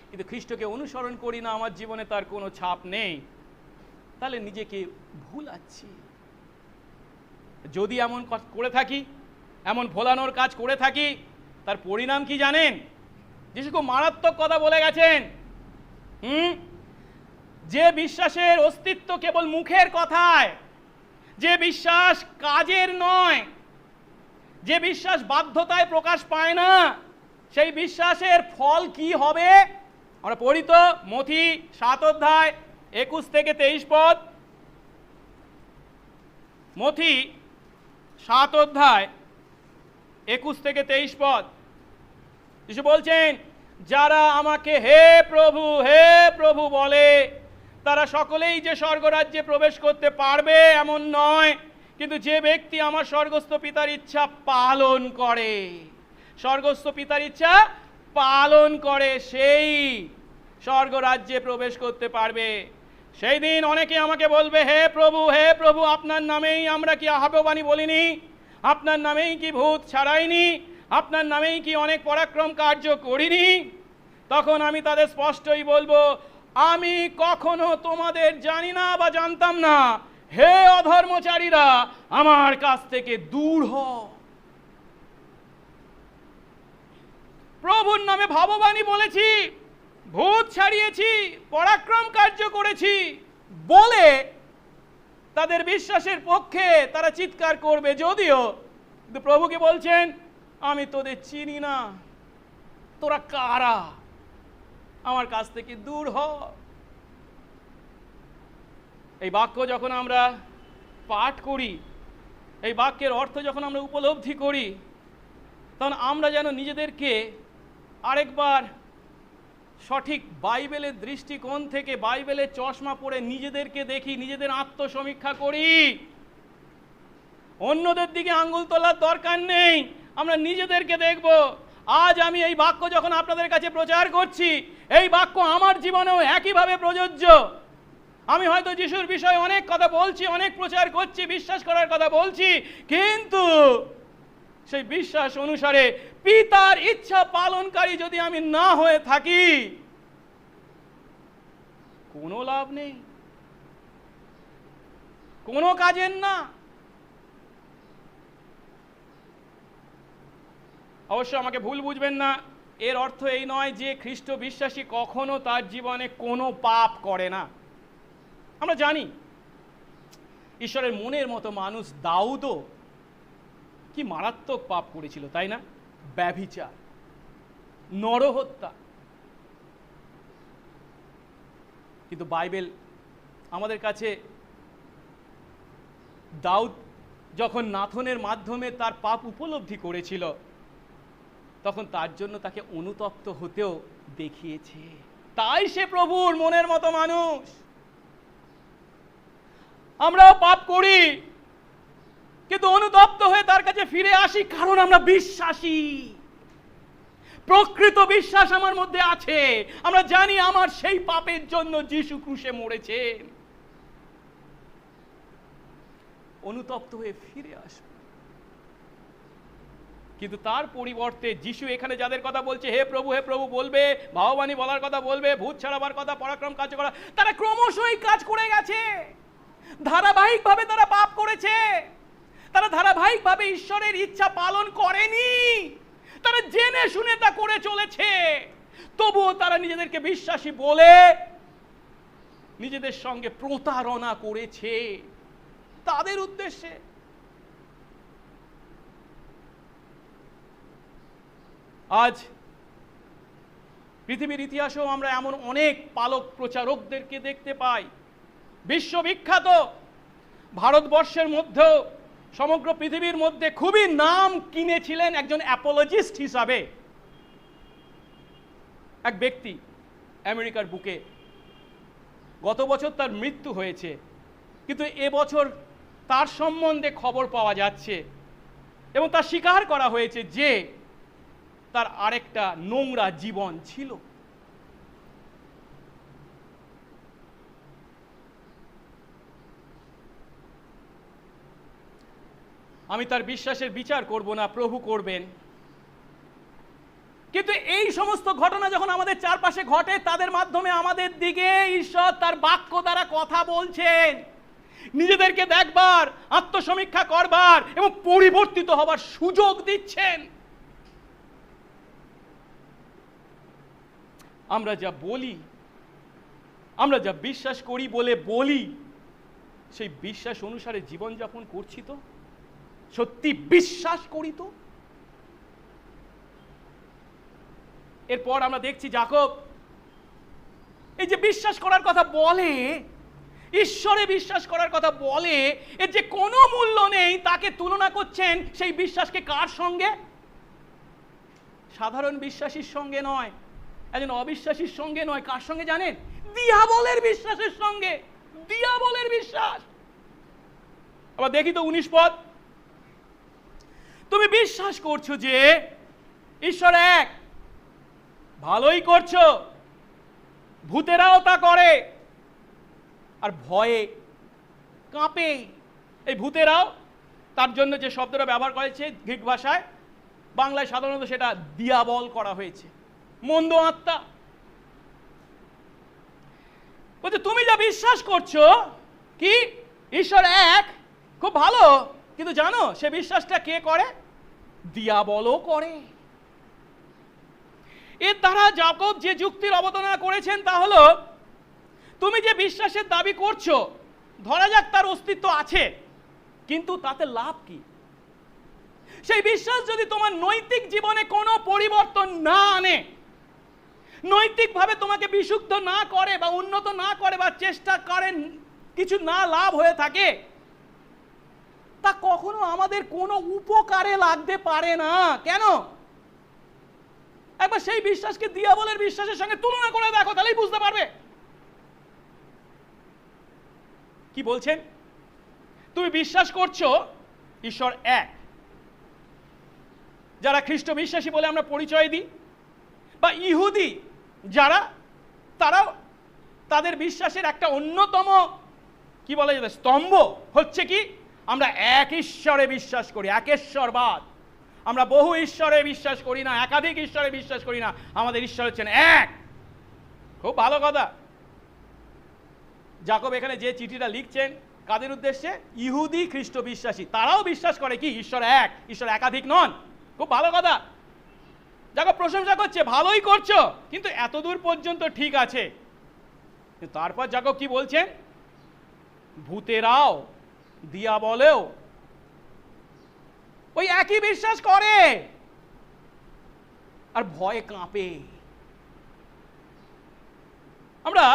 Speaker 1: কিন্তু খ্রিস্টকে অনুসরণ করি না, আমার জীবনে তার কোনো ছাপ নেই, তাহলে নিজেকে ভুলাচ্ছি। যদি এমন করে থাকি, এমন ভোলানোর কাজ করে থাকি, তার পরিণাম কি জানেন? যিশু খুব মারাত্মক কথা বলে গেছেন। যে বিশ্বাসের অস্তিত্ব কেবল মুখের কথায়, যে বিশ্বাস কাজের নয়, যে বিশ্বাস বাধ্যতায় প্রকাশ পায় না, সেই বিশ্বাসের ফল কি হবে? আমরা পড়ি তো মথি 7:21-23। মথি 7:21-23 যিশু বলছেন, যারা আমাকে হে প্রভু বলে, তারা সকলেই যে স্বর্গরাজ্যে প্রবেশ করতে পারবে এমন নয়, কিন্তু যে ব্যক্তি আমার স্বর্গস্থ পিতার ইচ্ছা পালন করে, স্বর্গস্থ পিতার ইচ্ছা পালন করে, সেই স্বর্গরাজ্যে প্রবেশ করতে পারবে। সেই দিন অনেকে আমাকে বলবে, হে প্রভু, আপনার নামেই আমরা কি আহ্বানী বলিনি? আপনার নামেই কি ভূত ছাড়াইনি? আপনার নামেই কি অনেক পরাক্রম কার্য করিনি? তখন আমি তাদের স্পষ্টই বলবো, আমি কখনো তোমাদের জানি না বা জানতাম না, হে অধর্মচারীরা আমার কাছ থেকে দূর হও। প্রভুর নামে ভাববাণী বলেছি, ভূত ছাড়িয়েছি, পরাক্রম কার্য করেছি বলে তাদের বিশ্বাসের পক্ষে তারা চিৎকার করবে, যদিও কিন্তু প্রভুকে বলছেন আমি তোদের চিনি না, তোরা কারা, আমার কাছ থেকে দূর হ। এই বাক্য যখন আমরা পাঠ করি, এই বাক্যের অর্থ যখন আমরা উপলব্ধি করি, তখন আমরা যেন নিজেদেরকে আরেকবার সঠিক বাইবেলের দৃষ্টিকোণ থেকে, বাইবেলের চশমা পরে নিজেদেরকে দেখি, নিজেদের আত্মসমীক্ষা করি। অন্যদের দিকে আঙ্গুল তোলার দরকার নেই, আমরা নিজেদেরকে দেখব। আজ আমি এই বাক্য যখন আপনাদের কাছে প্রচার করছি, এই বাক্য আমার জীবনেও একইভাবে প্রযোজ্য। আমি হয়তো যিশুর বিষয়ে অনেক কথা বলছি, অনেক প্রচার করছি, বিশ্বাস করার কথা বলছি, কিন্তু সেই বিশ্বাস অনুসারে পিতার ইচ্ছা পালনকারী যদি আমি না হয়ে থাকি, কোনো লাভ নেই, কোনো কাজের না। অবশ্য আমাকে ভুল বুঝবেন না, এর অর্থ এই নয় যে খ্রিস্ট বিশ্বাসী কখনো তার জীবনে কোনো পাপ করে না। আমরা জানি ঈশ্বরের মনের মতো মানুষ দাউদও কি মারাত্মক পাপ করেছিল, তাই না? ব্যভিচার, নরহত্যা। কিন্তু বাইবেল আমাদের কাছে দাউদ যখন নাথনের মাধ্যমে তার পাপ উপলব্ধি করেছিল, তখন তার জন্য তাকে অনুতপ্ত হতেও দেখিয়েছে। তাই সে প্রভুর মনের মতো মানুষ। আমরাও পাপ করি, কিন্তু অনুতপ্ত হয়ে তার কাছে ফিরে আসি, কারণ আমরা বিশ্বাসী। প্রকৃত বিশ্বাস আমার মধ্যে আছে। আমরা জানি আমার সেই পাপের জন্য যিশু ক্রুশে মরেছেন। অনুতপ্ত হয়ে ফিরে আসবে। কিন্তু তার পরিবর্তে যিশু এখানে যাদের কথা বলছে, হে প্রভু বলবে, ভাববাণী বলার কথা বলবে, ভূত ছাড়াবার কথা, পরাক্রম কাজ করা, তারা ক্রমশই কাজ করে গেছে। ধারাবাহিকভাবে তারা পাপ করেছে। তারা ধারাবাহিকভাবে ঈশ্বরের ইচ্ছা পালন করেনি। তারা জেনে শুনে তা করে চলেছে। তবুও তারা নিজেদেরকে বিশ্বাসী বলে নিজেদের সঙ্গে প্রতারণা করেছে তাদের উদ্দেশ্যে। আজ পৃথিবীর ইতিহাসেও আমরা এমন অনেক পালক প্রচারকদেরকে দেখতে পাই, বিশ্ববিখ্যাত। ভারতবর্ষের মধ্যেও সমগ্র পৃথিবীর মধ্যে খুবই নাম কিনেছিলেন একজন অ্যাপোলজিস্ট হিসাবে এক ব্যক্তি আমেরিকার বুকে। গত বছর তার মৃত্যু হয়েছে, কিন্তু এবছর তার সম্বন্ধে খবর পাওয়া যাচ্ছে এবং তা স্বীকার করা হয়েছে যে তার আরেকটা নোংরা জীবন ছিল। আমি তার বিশ্বাসের বিচার করব না, প্রভু করবেন। কিন্তু এই সমস্ত ঘটনা যখন আমাদের চারপাশে ঘটে, তাদের মাধ্যমে আমাদের দিকে ঈশ্বর তার বাক্য দ্বারা কথা বলছেন, নিজেদেরকে দেখবার, আত্মসমীক্ষা করবার এবং পরিবর্তিত হবার সুযোগ দিচ্ছেন। আমরা যা বলি, আমরা যা বিশ্বাস করি বলে বলি, সেই বিশ্বাস অনুসারে জীবনযাপন করছি তো? সত্যি বিশ্বাস করি তো? এরপর আমরা দেখছি যাকব এই যে বিশ্বাস করার কথা বলে, ঈশ্বরে বিশ্বাস করার কথা বলে, এর যে কোনো মূল্য নেই, তাকে তুলনা করছেন সেই বিশ্বাসকে কার সঙ্গে? সাধারণ বিশ্বাসীর সঙ্গে নয়, একজন অবিশ্বাসীর সঙ্গে নয়। কার সঙ্গে জানেন? দিয়াবলের বিশ্বাসের সঙ্গে। দিয়াবলের বিশ্বাস। আবার দেখি তো 19 পদ। তুমি বিশ্বাস করছো যে ঈশ্বর এক, ভালোই করছো, ভূতেরাও তা করে আর ভয়ে কাঁপে। এই ভূতেরাও, তার জন্য যে শব্দটা ব্যবহার করেছে গ্রিক ভাষায়, বাংলায় সাধারণত সেটা দিয়াবল করা হয়েছে, মন্দ আত্মা। বলছে তুমি যা বিশ্বাস করছো কি ঈশ্বর এক, খুব ভালো, কিন্তু জানো সে বিশ্বাসটা কে করে? দিয়াবলও করে। এর দ্বারা যাকব যে যুক্তির অবতারণা করেছেন তা হলো, তুমি যে বিশ্বাসের দাবি করছো, ধরা যাক তার অস্তিত্ব আছে, কিন্তু তাতে লাভ কি? সেই বিশ্বাস যদি তোমার নৈতিক জীবনে কোনো পরিবর্তন না আনে, নৈতিকভাবে তোমাকে বিশুদ্ধ না করে বা উন্নত না করে বা চেষ্টা করেন কিছু না লাভ হয়ে থাকে, তা কখনো আমাদের কোনো উপকারে লাগতে পারে না। কেন? একবার সেই বিশ্বাসকে দিয়াবলের বিশ্বাসের সঙ্গে তুলনা করে দেখো, তাহলেই বুঝতে পারবে। কি বলছেন? তুমি বিশ্বাস করছো ঈশ্বর এক, যারা খ্রিস্ট বিশ্বাসী বলে আমরা পরিচয় দিই, বা ইহুদি যারা, তারা তাদের বিশ্বাসের একটা অন্যতম কি বলা যায় স্তম্ভ হচ্ছে কি, আমরা এক ঈশ্বরে বিশ্বাস করি, একেশ্বরবাদ। আমরা বহু ঈশ্বরে বিশ্বাস করি না, একাধিক ঈশ্বরে বিশ্বাস করি না, আমাদের ঈশ্বর হচ্ছেন এক। খুব ভালো কথা। যাকব এখানে যে চিঠিটা লিখছেন কাদের উদ্দেশ্যে? ইহুদি খ্রিস্ট বিশ্বাসী, তারাও বিশ্বাস করে কি ঈশ্বর এক, ঈশ্বর একাধিক নন। খুব ভালো কথা। যাকব প্রশংসা করছে, ভালোই করছো, কিন্তু এতদূর পর্যন্ত ঠিক আছে। তারপর যাকব কি বলছেন? ভূতেরাও দিয়াবলেও ওই একই বিশ্বাস করে আর ভয়ে কাঁপে। আমরা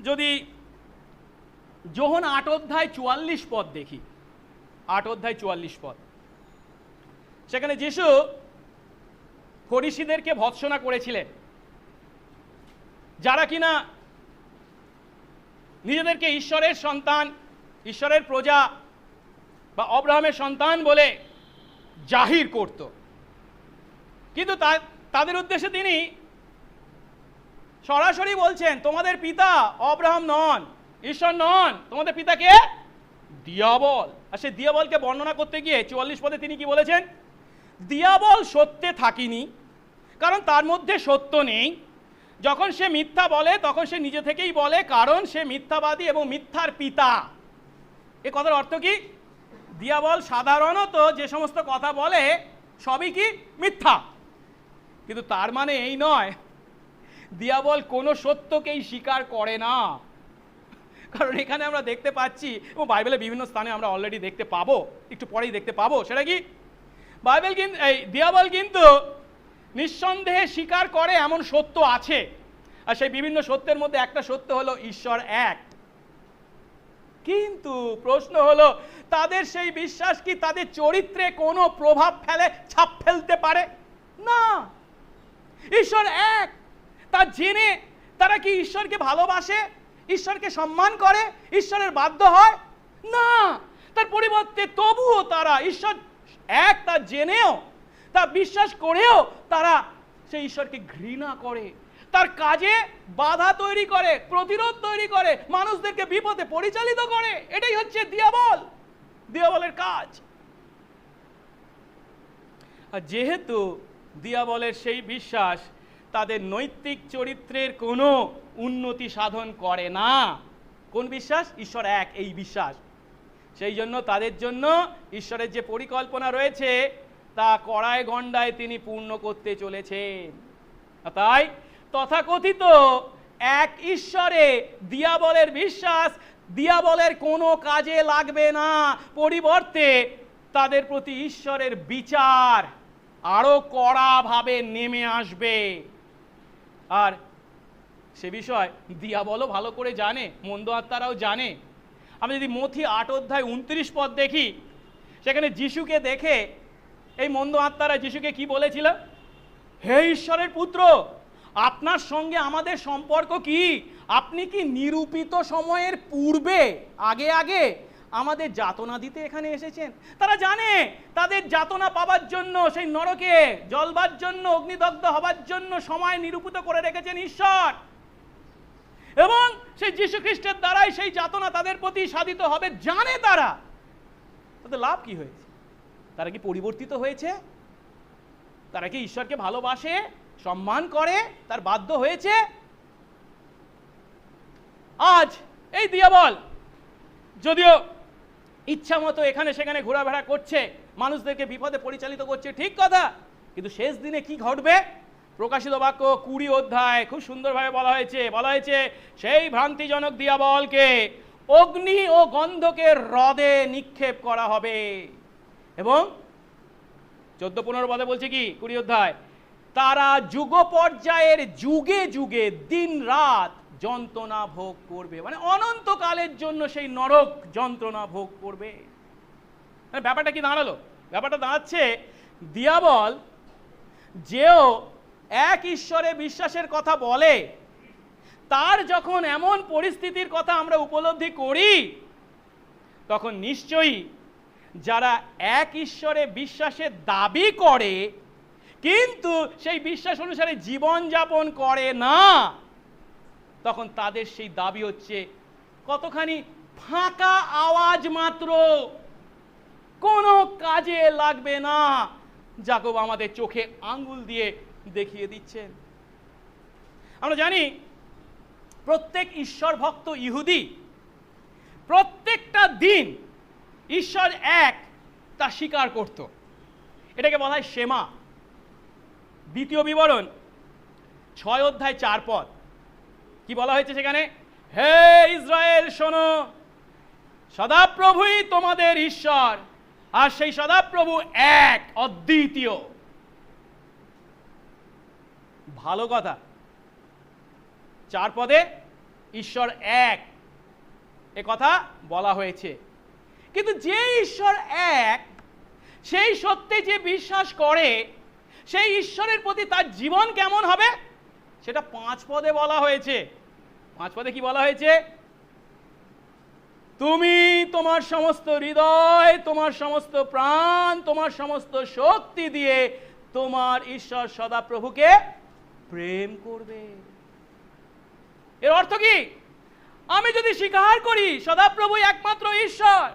Speaker 1: যদি যোহন 8 অধ্যায় 44 পদ দেখি, 8 অধ্যায় 44 পদ, সেখানে যিশু ফরিসীদেরকে ভৎসনা করেছিলেন, যারা কিনা নিজেদেরকে ঈশ্বরের সন্তান, ঈশ্বরের প্রজা বা অব্রাহামের সন্তান বলে জাহির করত, কিন্তু তাদের উদ্দেশ্যে তিনি সরাসরি বলছেন তোমাদের পিতা অব্রাহাম নন, ঈশ্বর নন, তোমাদের পিতা কে? দিয়াবল। আর সেই দিয়াবলকে বর্ণনা করতে গিয়ে 44 পদে তিনি কি বলেছেন? দিয়াবল সত্যে থাকিনি, কারণ তার মধ্যে সত্য নেই। যখন সে মিথ্যা বলে তখন সে নিজে থেকেই বলে, কারণ সে মিথ্যাবাদী এবং মিথ্যার পিতা। এ কথার অর্থ কি? দিয়াবল সাধারণত যে সমস্ত কথা বলে সবই কি মিথ্যা, কিন্তু তার মানে এই নয় দিয়াবল কোনো সত্যকেই স্বীকার করে না। কারণ এখানে আমরা দেখতে পাচ্ছি, এবং বাইবেলে বিভিন্ন স্থানে আমরা অলরেডি দেখতে পাবো, একটু পরেই দেখতে পাবো, সেটা কি বাইবেল কিন্তু এই দিয়াবল কিন্তু নিঃসন্দেহে স্বীকার করে এমন সত্য আছে, আর সেই বিভিন্ন সত্যের মধ্যে একটা সত্য হলো ঈশ্বর এক। কিন্তু প্রশ্ন হলো, তাদের সেই বিশ্বাস কি তাদের চরিত্রে কোনো প্রভাব ফেলে, ছাপ ফেলতে পারে? না। ঈশ্বর এক তা জেনে তারা কি ঈশ্বরকে ভালোবাসে, ঈশ্বরকে সম্মান করে, ঈশ্বরের বাধ্য হয়? না। তার পরিবর্তে তবুও তারা ঈশ্বর এক তা জেনেও, তা বিশ্বাস করেও তারা সেই ঈশ্বরকে ঘৃণা করে, তার কাজে বাধা তৈরি করে, প্রতিরোধ তৈরি করে, মানুষদেরকে বিপদে পরিচালিত করে। এটাই হচ্ছে দিয়াবলের কাজ। আর যেহেতু দিয়াবলের সেই বিশ্বাস তাদের নৈতিক চরিত্রের কোনো উন্নতি সাধন করে না, কোন বিশ্বাস? ঈশ্বর এক, এই বিশ্বাস। সেই জন্য তাদের জন্য ঈশ্বরের যে পরিকল্পনা রয়েছে তা কড়ায় গণ্ডায় তিনি পূর্ণ করতে চলেছেন। তাই তথাকথিত এক ঈশ্বরে দিয়াবলের বিশ্বাস দিয়াবলের কোনো কাজে লাগবে না, পরিবর্তে তাদের প্রতি ঈশ্বরের বিচার আরো কড়াভাবে নেমে আসবে। আর সে বিষয় দিয়াবলও ভালো করে জানে, মন্দ আত্মারাও জানে। আমি যদি মথি 8 অধ্যায় 29 পদ দেখি, সেখানে যিশুকে দেখে এই মন্দ আত্মারা যিশুকে কি বলেছিল? হে ঈশ্বরের পুত্র, আপনার সঙ্গে আমাদের সম্পর্ক কি? আপনি কি নিরূপিত সময়ের পূর্বে আগে আমাদের যাতনা দিতে এখানে এসেছেন? তারা জানে তাদের যাতনা পাবার জন্য, সেই নরকে জ্বলবার জন্য, অগ্নিদগ্ধ হবার জন্য সময় নিরূপিত করে রেখেছেন ঈশ্বর, এবং সেই যীশু খ্রিস্টের দ্বারাই সেই যাতনা তাদের প্রতি সাধিত হবে জানে তারা। তাদের লাভ কি হয়েছে? তারা কি পরিবর্তিত হয়েছে? তারা কি ঈশ্বরকে ভালোবাসে, সম্মান করে, তার বাধ্য হয়েছে? আজ এই দিয়াবল যদিও ইচ্ছা মতো এখানে সেখানে ঘোরাফেরা করছে, মানুষদেরকে বিপদে পরিচালিত করছে, ঠিক কথা, কিন্তু শেষ দিনে কি ঘটবে? প্রকাশিত বাক্য 20 অধ্যায় খুব সুন্দরভাবে বলা হয়েছে সেই ভ্রান্তিজনক দিয়াবলকে অগ্নি ও গন্ধকের হ্রদে নিক্ষেপ করা হবে। এবং 14-15 পদে বলছে কি 20 অধ্যায়, তারা যুগ পর্যায়ের যুগে যুগে দিন রাত যন্ত্রণা ভোগ করবে, মানে অনন্তকালের জন্য সেই নরক যন্ত্রণা ভোগ করবে। মানে ব্যাপারটা কি দাঁড়ালো? ব্যাপারটা দাঁড়াচ্ছে দিয়াবল যেও এক ঈশ্বরে বিশ্বাসের কথা বলে, তার যখন এমন পরিস্থিতির কথা আমরা উপলব্ধি করি, তখন নিশ্চয়ই যারা এক ঈশ্বরে বিশ্বাসের দাবি করে কিন্তু সেই বিশ্বাস অনুসারে জীবনযাপন করে না, তখন তাদের সেই দাবি হচ্ছে কতখানি ফাঁকা আওয়াজ মাত্র, কোনো কাজে লাগবে না। যাকব আমাদের চোখে আঙ্গুল দিয়ে দেখিয়ে দিচ্ছেন। আমরা জানি প্রত্যেক ঈশ্বর ভক্ত ইহুদি প্রত্যেকটা দিন ঈশ্বর এক তা স্বীকার করত। এটাকে বলা হয় শেমা। দ্বিতীয় বিবরণ 6 অধ্যায় 4 পদ কি বলা হয়েছে সেখানে? হে ইসরায়েল শোনো, সদাপ্রভুই তোমাদের ঈশ্বর, আর সেই সদাপ্রভু এক, অদ্বিতীয়। ভালো কথা, 4 পদে ঈশ্বর এক এ কথা বলা হয়েছে, কিন্তু যে ঈশ্বর এক সেই সত্যে যে বিশ্বাস করে সেই ঈশ্বরের প্রতি তার জীবন কেমন হবে সেটা 5 পদে বলা হয়েছে। 5 পদে কি বলা হয়েছে? তুমি তোমার সমস্ত হৃদয়, তোমার সমস্ত প্রাণ, তোমার সমস্ত শক্তি দিয়ে তোমার ঈশ্বর সদাপ্রভুকে প্রেম করবে। এর অর্থ কি? আমি যদি স্বীকার করি সদাপ্রভু একমাত্র ঈশ্বর,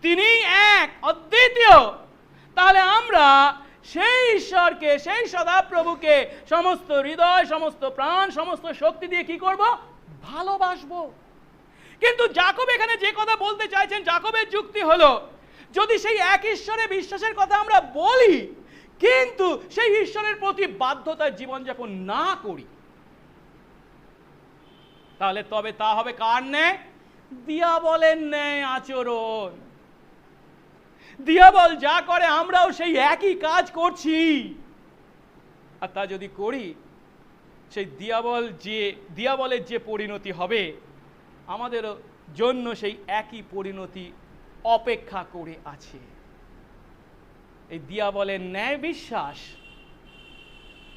Speaker 1: তিনি এক, অদ্বিতীয়, তাহলে আমরা সেই ঈশ্বরকে, সেই সদাপ্রভুকে সমস্ত হৃদয়, সমস্ত প্রাণ, সমস্ত শক্তি দিয়ে কি করব? ভালোবাসবো। কিন্তু যাকব এখানে যে কথা বলতে চাইছেন, যাকবের যুক্তি হলো যদি সেই এক ঈশ্বরে বিশ্বাসের কথা আমরা বলি কিন্তু সেই ঈশ্বরের প্রতি বাধ্যতার জীবনযাপন না করি, তাহলে তবে তা হবে কার ন্যায়? দিয়াবলের ন্যায় আচরণ। দিয়াবল যা করে আমরাও সেই একই কাজ করছি, আর তা যদি করি সেই দিয়াবলের যে পরিণতি হবে আমাদের জন্য সেই একই পরিণতি অপেক্ষা করে আছে। এই দিয়াবলের ন্যায় বিশ্বাস,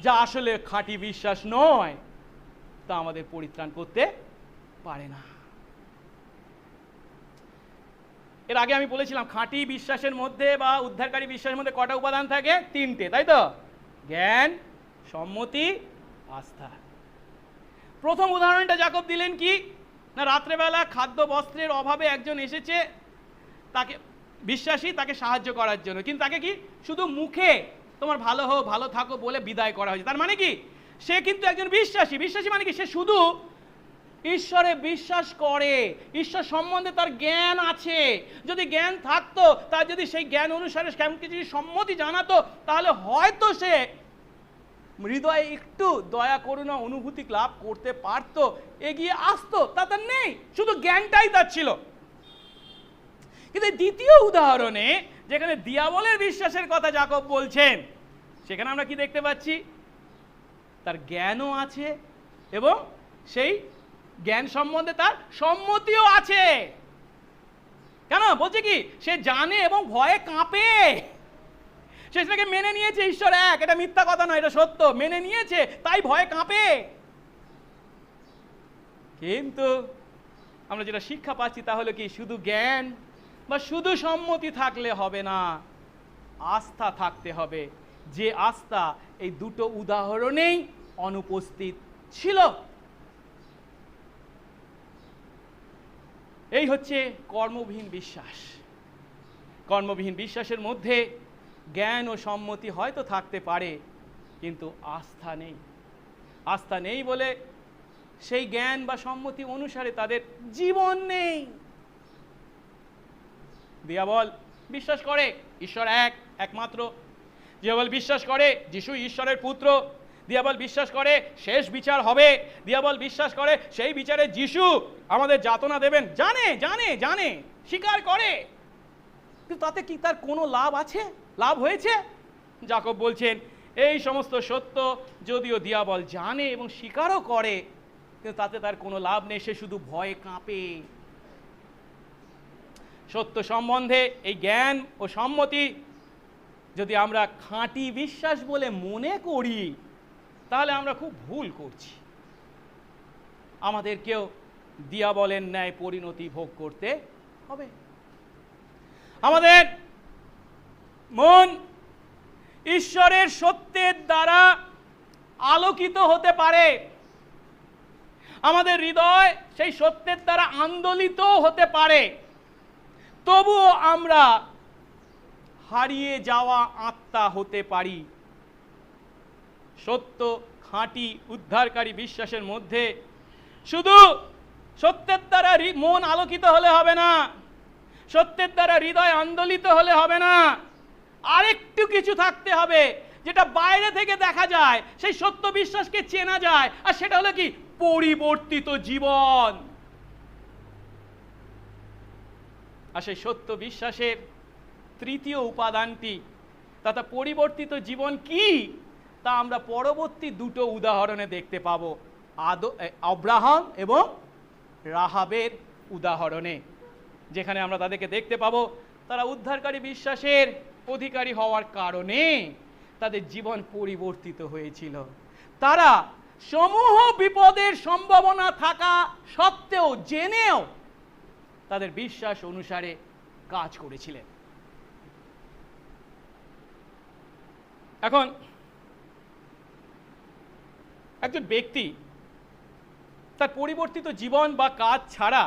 Speaker 1: যা আসলে খাঁটি বিশ্বাস নয়, তা আমাদের পরিত্রাণ করতে পারে না। এর আগে আমি বলেছিলাম খাঁটি বিশ্বাসের মধ্যে বা উদ্ধারকারী বিশ্বাসের মধ্যে কটা উপাদান থাকে? 3টে, তাই তো? জ্ঞান, সম্মতি, আস্থা। প্রথম উদাহরণটা যাকব দিলেন কি না, রাত্রেবেলা খাদ্য বস্ত্রের অভাবে একজন এসেছে তাকে বিশ্বাসী, তাকে সাহায্য করার জন্য, কিন্তু তাকে কি শুধু মুখে তোমার ভালো হোক, ভালো থাকো বলে বিদায় করা হয়েছে। তার মানে কি সে কিন্তু একজন বিশ্বাসী। বিশ্বাসী মানে কি? সে শুধু ঈশ্বরে বিশ্বাস করে, ঈশ্বর সম্বন্ধে তার জ্ঞান আছে। যদি জ্ঞান থাকতো, তার যদি সেই জ্ঞান অনুসারে যদি সম্মতি জানাতো, তাহলে হয়তো সে হৃদয়ে একটু দয়া করুণা অনুভূতি লাভ করতে পারতো, এগিয়ে আসতো। তা তার নেই, শুধু জ্ঞানটাই তার ছিল। কিন্তু দ্বিতীয় উদাহরণে যেখানে দিয়াবলের বিশ্বাসের কথা যাকব বলছেন, সেখানে আমরা কি দেখতে পাচ্ছি? তার জ্ঞানও আছে এবং সেই জ্ঞান সম্বন্ধে তার সম্মতিও আছে। কেন বলছে কি? সে জানে এবং ভয়ে কাঁপে। সে সেটাকে মেনে নিয়েছে ঈশ্বর এক, এটা মিথ্যা কথা নয়, এটা সত্য, মেনে নিয়েছে, তাই ভয়ে কাঁপে। কিন্তু আমরা যেটা শিক্ষা পাচ্ছি তা হলো কি, শুধু জ্ঞান বা শুধু সম্মতি থাকলে হবে না, আস্থা থাকতে হবে, যে আস্থা এই দুটো উদাহরণেই অনুপস্থিত ছিল। এই হচ্ছে কর্মবিহীন বিশ্বাস। কর্মবিহীন বিশ্বাসের মধ্যে জ্ঞান ও সম্মতি হয়তো থাকতে পারে, কিন্তু আস্থা নেই। আস্থা নেই বলে সেই জ্ঞান বা সম্মতি অনুসারে তাদের জীবন নেই। দিয়াবল বিশ্বাস করে ঈশ্বর এক, একমাত্র। দিয়াবল বিশ্বাস করে যিশু ঈশ্বরের পুত্র। দিয়াবল বিশ্বাস করে শেষ বিচার হবে। দিয়াবল বিশ্বাস করে সেই বিচারে যিশু আমাদের যাতনা দেবেন। জানে জানে জানে, স্বীকার করে, কিন্তু তাতে কি তার কোনো লাভ আছে? লাভ হয়েছে? যাকব বলছেন এই সমস্ত সত্য যদিও দিয়াবল জানে এবং স্বীকারও করে, কিন্তু তাতে তার কোনো লাভ নেই। সে শুধু ভয়ে কাঁপে। সত্য সম্বন্ধে এই জ্ঞান ও সম্মতি যদি আমরা খাঁটি বিশ্বাস বলে মনে করি, তাহলে আমরা খুব ভুল করছি। আমাদেরকেও দিয়াবলের ন্যায় পরিণতি ভোগ করতে হবে। আমাদের মন ঈশ্বরের সত্যের দ্বারা আলোকিত হতে পারে, আমাদের হৃদয় সেই সত্যের দ্বারা আন্দোলিত হতে পারে, তবুও আমরা হারিয়ে যাওয়া আত্মা হতে পারি। সত্য খাঁটি উদ্ধারকারী বিশ্বাসের মধ্যে শুধু সত্যের দ্বারা মন আলোকিত হলে হবে না, সত্যের দ্বারা হৃদয় আন্দোলিত হলে হবে না, আরেকটু কিছু থাকতে হবে যেটা বাইরে থেকে দেখা যায়, সেই সত্য বিশ্বাসকে চেনা যায়, আর সেটা হলো কি? পরিবর্তিত জীবন। আর সেই সত্য বিশ্বাসের তৃতীয় উপাদানটি তথা পরিবর্তিত জীবন কি, তা আমরা পরবর্তী দুটো উদাহরণে দেখতে পাবো, আব্রাহাম এবং রাহাবের উদাহরণে, যেখানে আমরা তাদেরকে দেখতে পাবো তারা উদ্ধারকারী বিশ্বাসের অধিকারী হওয়ার কারণে তাদের জীবন পরিবর্তিত হয়েছিল। তারা সমূহ বিপদের সম্ভাবনা থাকা সত্ত্বেও জেনেও তাদের বিশ্বাস অনুসারে কাজ করেছিলেন। এখন একজন ব্যক্তি তার পরিবর্তিত জীবন বা কাজ ছাড়া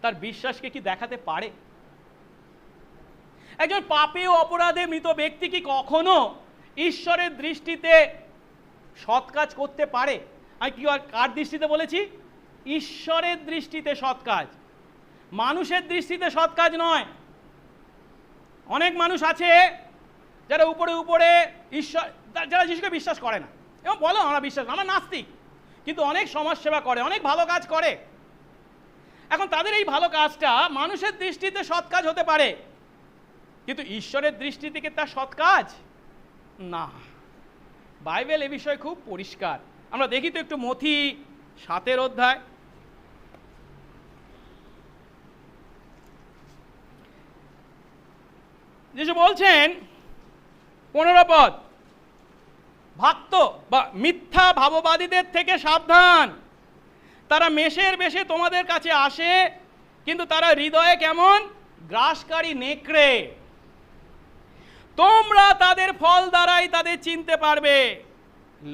Speaker 1: তার বিশ্বাসকে কি দেখাতে পারে? একজন পাপে ও অপরাধে মৃত ব্যক্তি কি কখনো ঈশ্বরের দৃষ্টিতে সৎ কাজ করতে পারে? আমি কি কার দৃষ্টিতে বলেছি? ঈশ্বরের দৃষ্টিতে সৎ কাজ, মানুষের দৃষ্টিতে সৎ কাজ নয়। অনেক মানুষ আছে যারা উপরে উপরে ঈশ্বর, যারা যিশুকে বিশ্বাস করে না এবং বলো আমরা বিশ্বাস, আমরা নাস্তিক, কিন্তু অনেক সমাজসেবা করে, অনেক ভালো কাজ করে। এখন তাদের এই ভালো কাজটা মানুষের দৃষ্টিতে সৎ কাজ হতে পারে, কিন্তু ঈশ্বরের দৃষ্টি থেকে তা সৎ কাজ না। বাইবেল এ বিষয়ে খুব পরিষ্কার। আমরা দেখি তো একটু মথি 7 অধ্যায়, যিশু বলছেন 15 পদ, ভক্ত বা মিথ্যা ভাববাদীদের থেকে সাবধান, তারা মেষের বেশে তোমাদের কাছে আসে, কিন্তু তারা হৃদয়ে কেমন? গ্রাসকারী নেকড়ে। তোমরা তাদের ফল দ্বারাই তাদের চিনতে পারবে।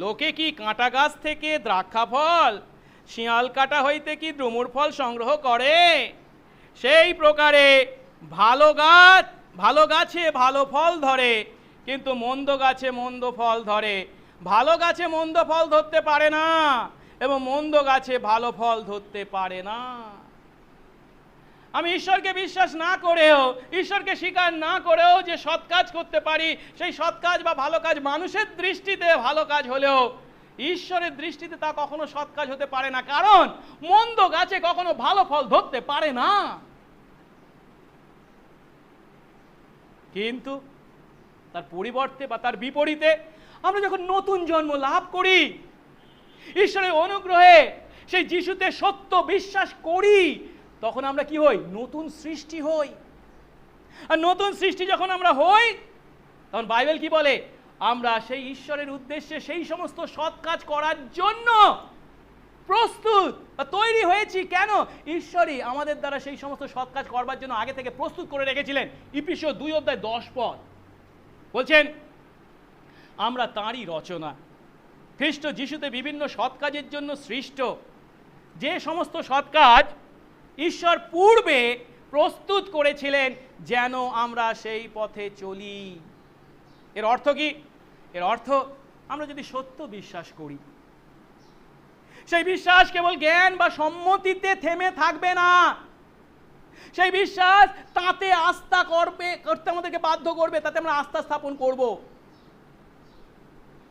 Speaker 1: লোকে কি কাঁটা গাছ থেকে দ্রাক্ষা ফল, শিয়াল কাটা হইতে কি ডুমুর ফল সংগ্রহ করে? সেই প্রকারে ভালো গাছে ভালো ফল ধরে, কিন্তু মন্দ গাছে মন্দ ফল ধরে। ভালো গাছে মন্দ ফল ধরতে পারে না, এবং মন্দ গাছে ভালো ফল ধরতে পারে না। আমি ঈশ্বরকে বিশ্বাস না করেও, ঈশ্বরকে স্বীকার না করেও যে সৎ কাজ করতে পারি, সেই সৎ কাজ বা ভালো কাজ মানুষের দৃষ্টিতে ভালো কাজ হলেও ঈশ্বরের দৃষ্টিতে তা কখনো সৎ কাজ হতে পারে না, কারণ মন্দ গাছে কখনো ভালো ফল ধরতে পারে না। কিন্তু তার পরিবর্তে বা তার বিপরীতে আমরা যখন নতুন জন্ম লাভ করি, ঈশ্বরের অনুগ্রহে সেই যিশুতে সত্য বিশ্বাস করি, তখন আমরা কি হই? নতুন সৃষ্টি হই। আর নতুন সৃষ্টি যখন আমরা হই, তখন বাইবেল কি বলে? আমরা সেই ঈশ্বরের উদ্দেশ্যে সেই সমস্ত সৎ কাজ করার জন্য প্রস্তুত বা তৈরি হয়েছি। কেন? ঈশ্বরই আমাদের দ্বারা সেই সমস্ত সৎ কাজ করবার জন্য আগে থেকে প্রস্তুত করে রেখেছিলেন। ইফিসীয় 2 অধ্যায় 10 পদ বলছেন, আমরা তাঁরই রচনা, খ্রিস্ট যিশুতে বিভিন্ন সৎ কাজের জন্য সৃষ্ট, যে সমস্ত সৎ কাজ ঈশ্বর পূর্বে প্রস্তুত করেছিলেন যেন আমরা সেই পথে চলি। এর অর্থ কি? এর অর্থ আমরা যদি সত্য বিশ্বাস করি, সেই বিশ্বাস কেবল জ্ঞান বা সম্মতিতে থেমে থাকবে না, সেই বিশ্বাস তাতে আস্থা করতে আমাদেরকে বাধ্য করবে, তাতে আমরা আস্থা স্থাপন করব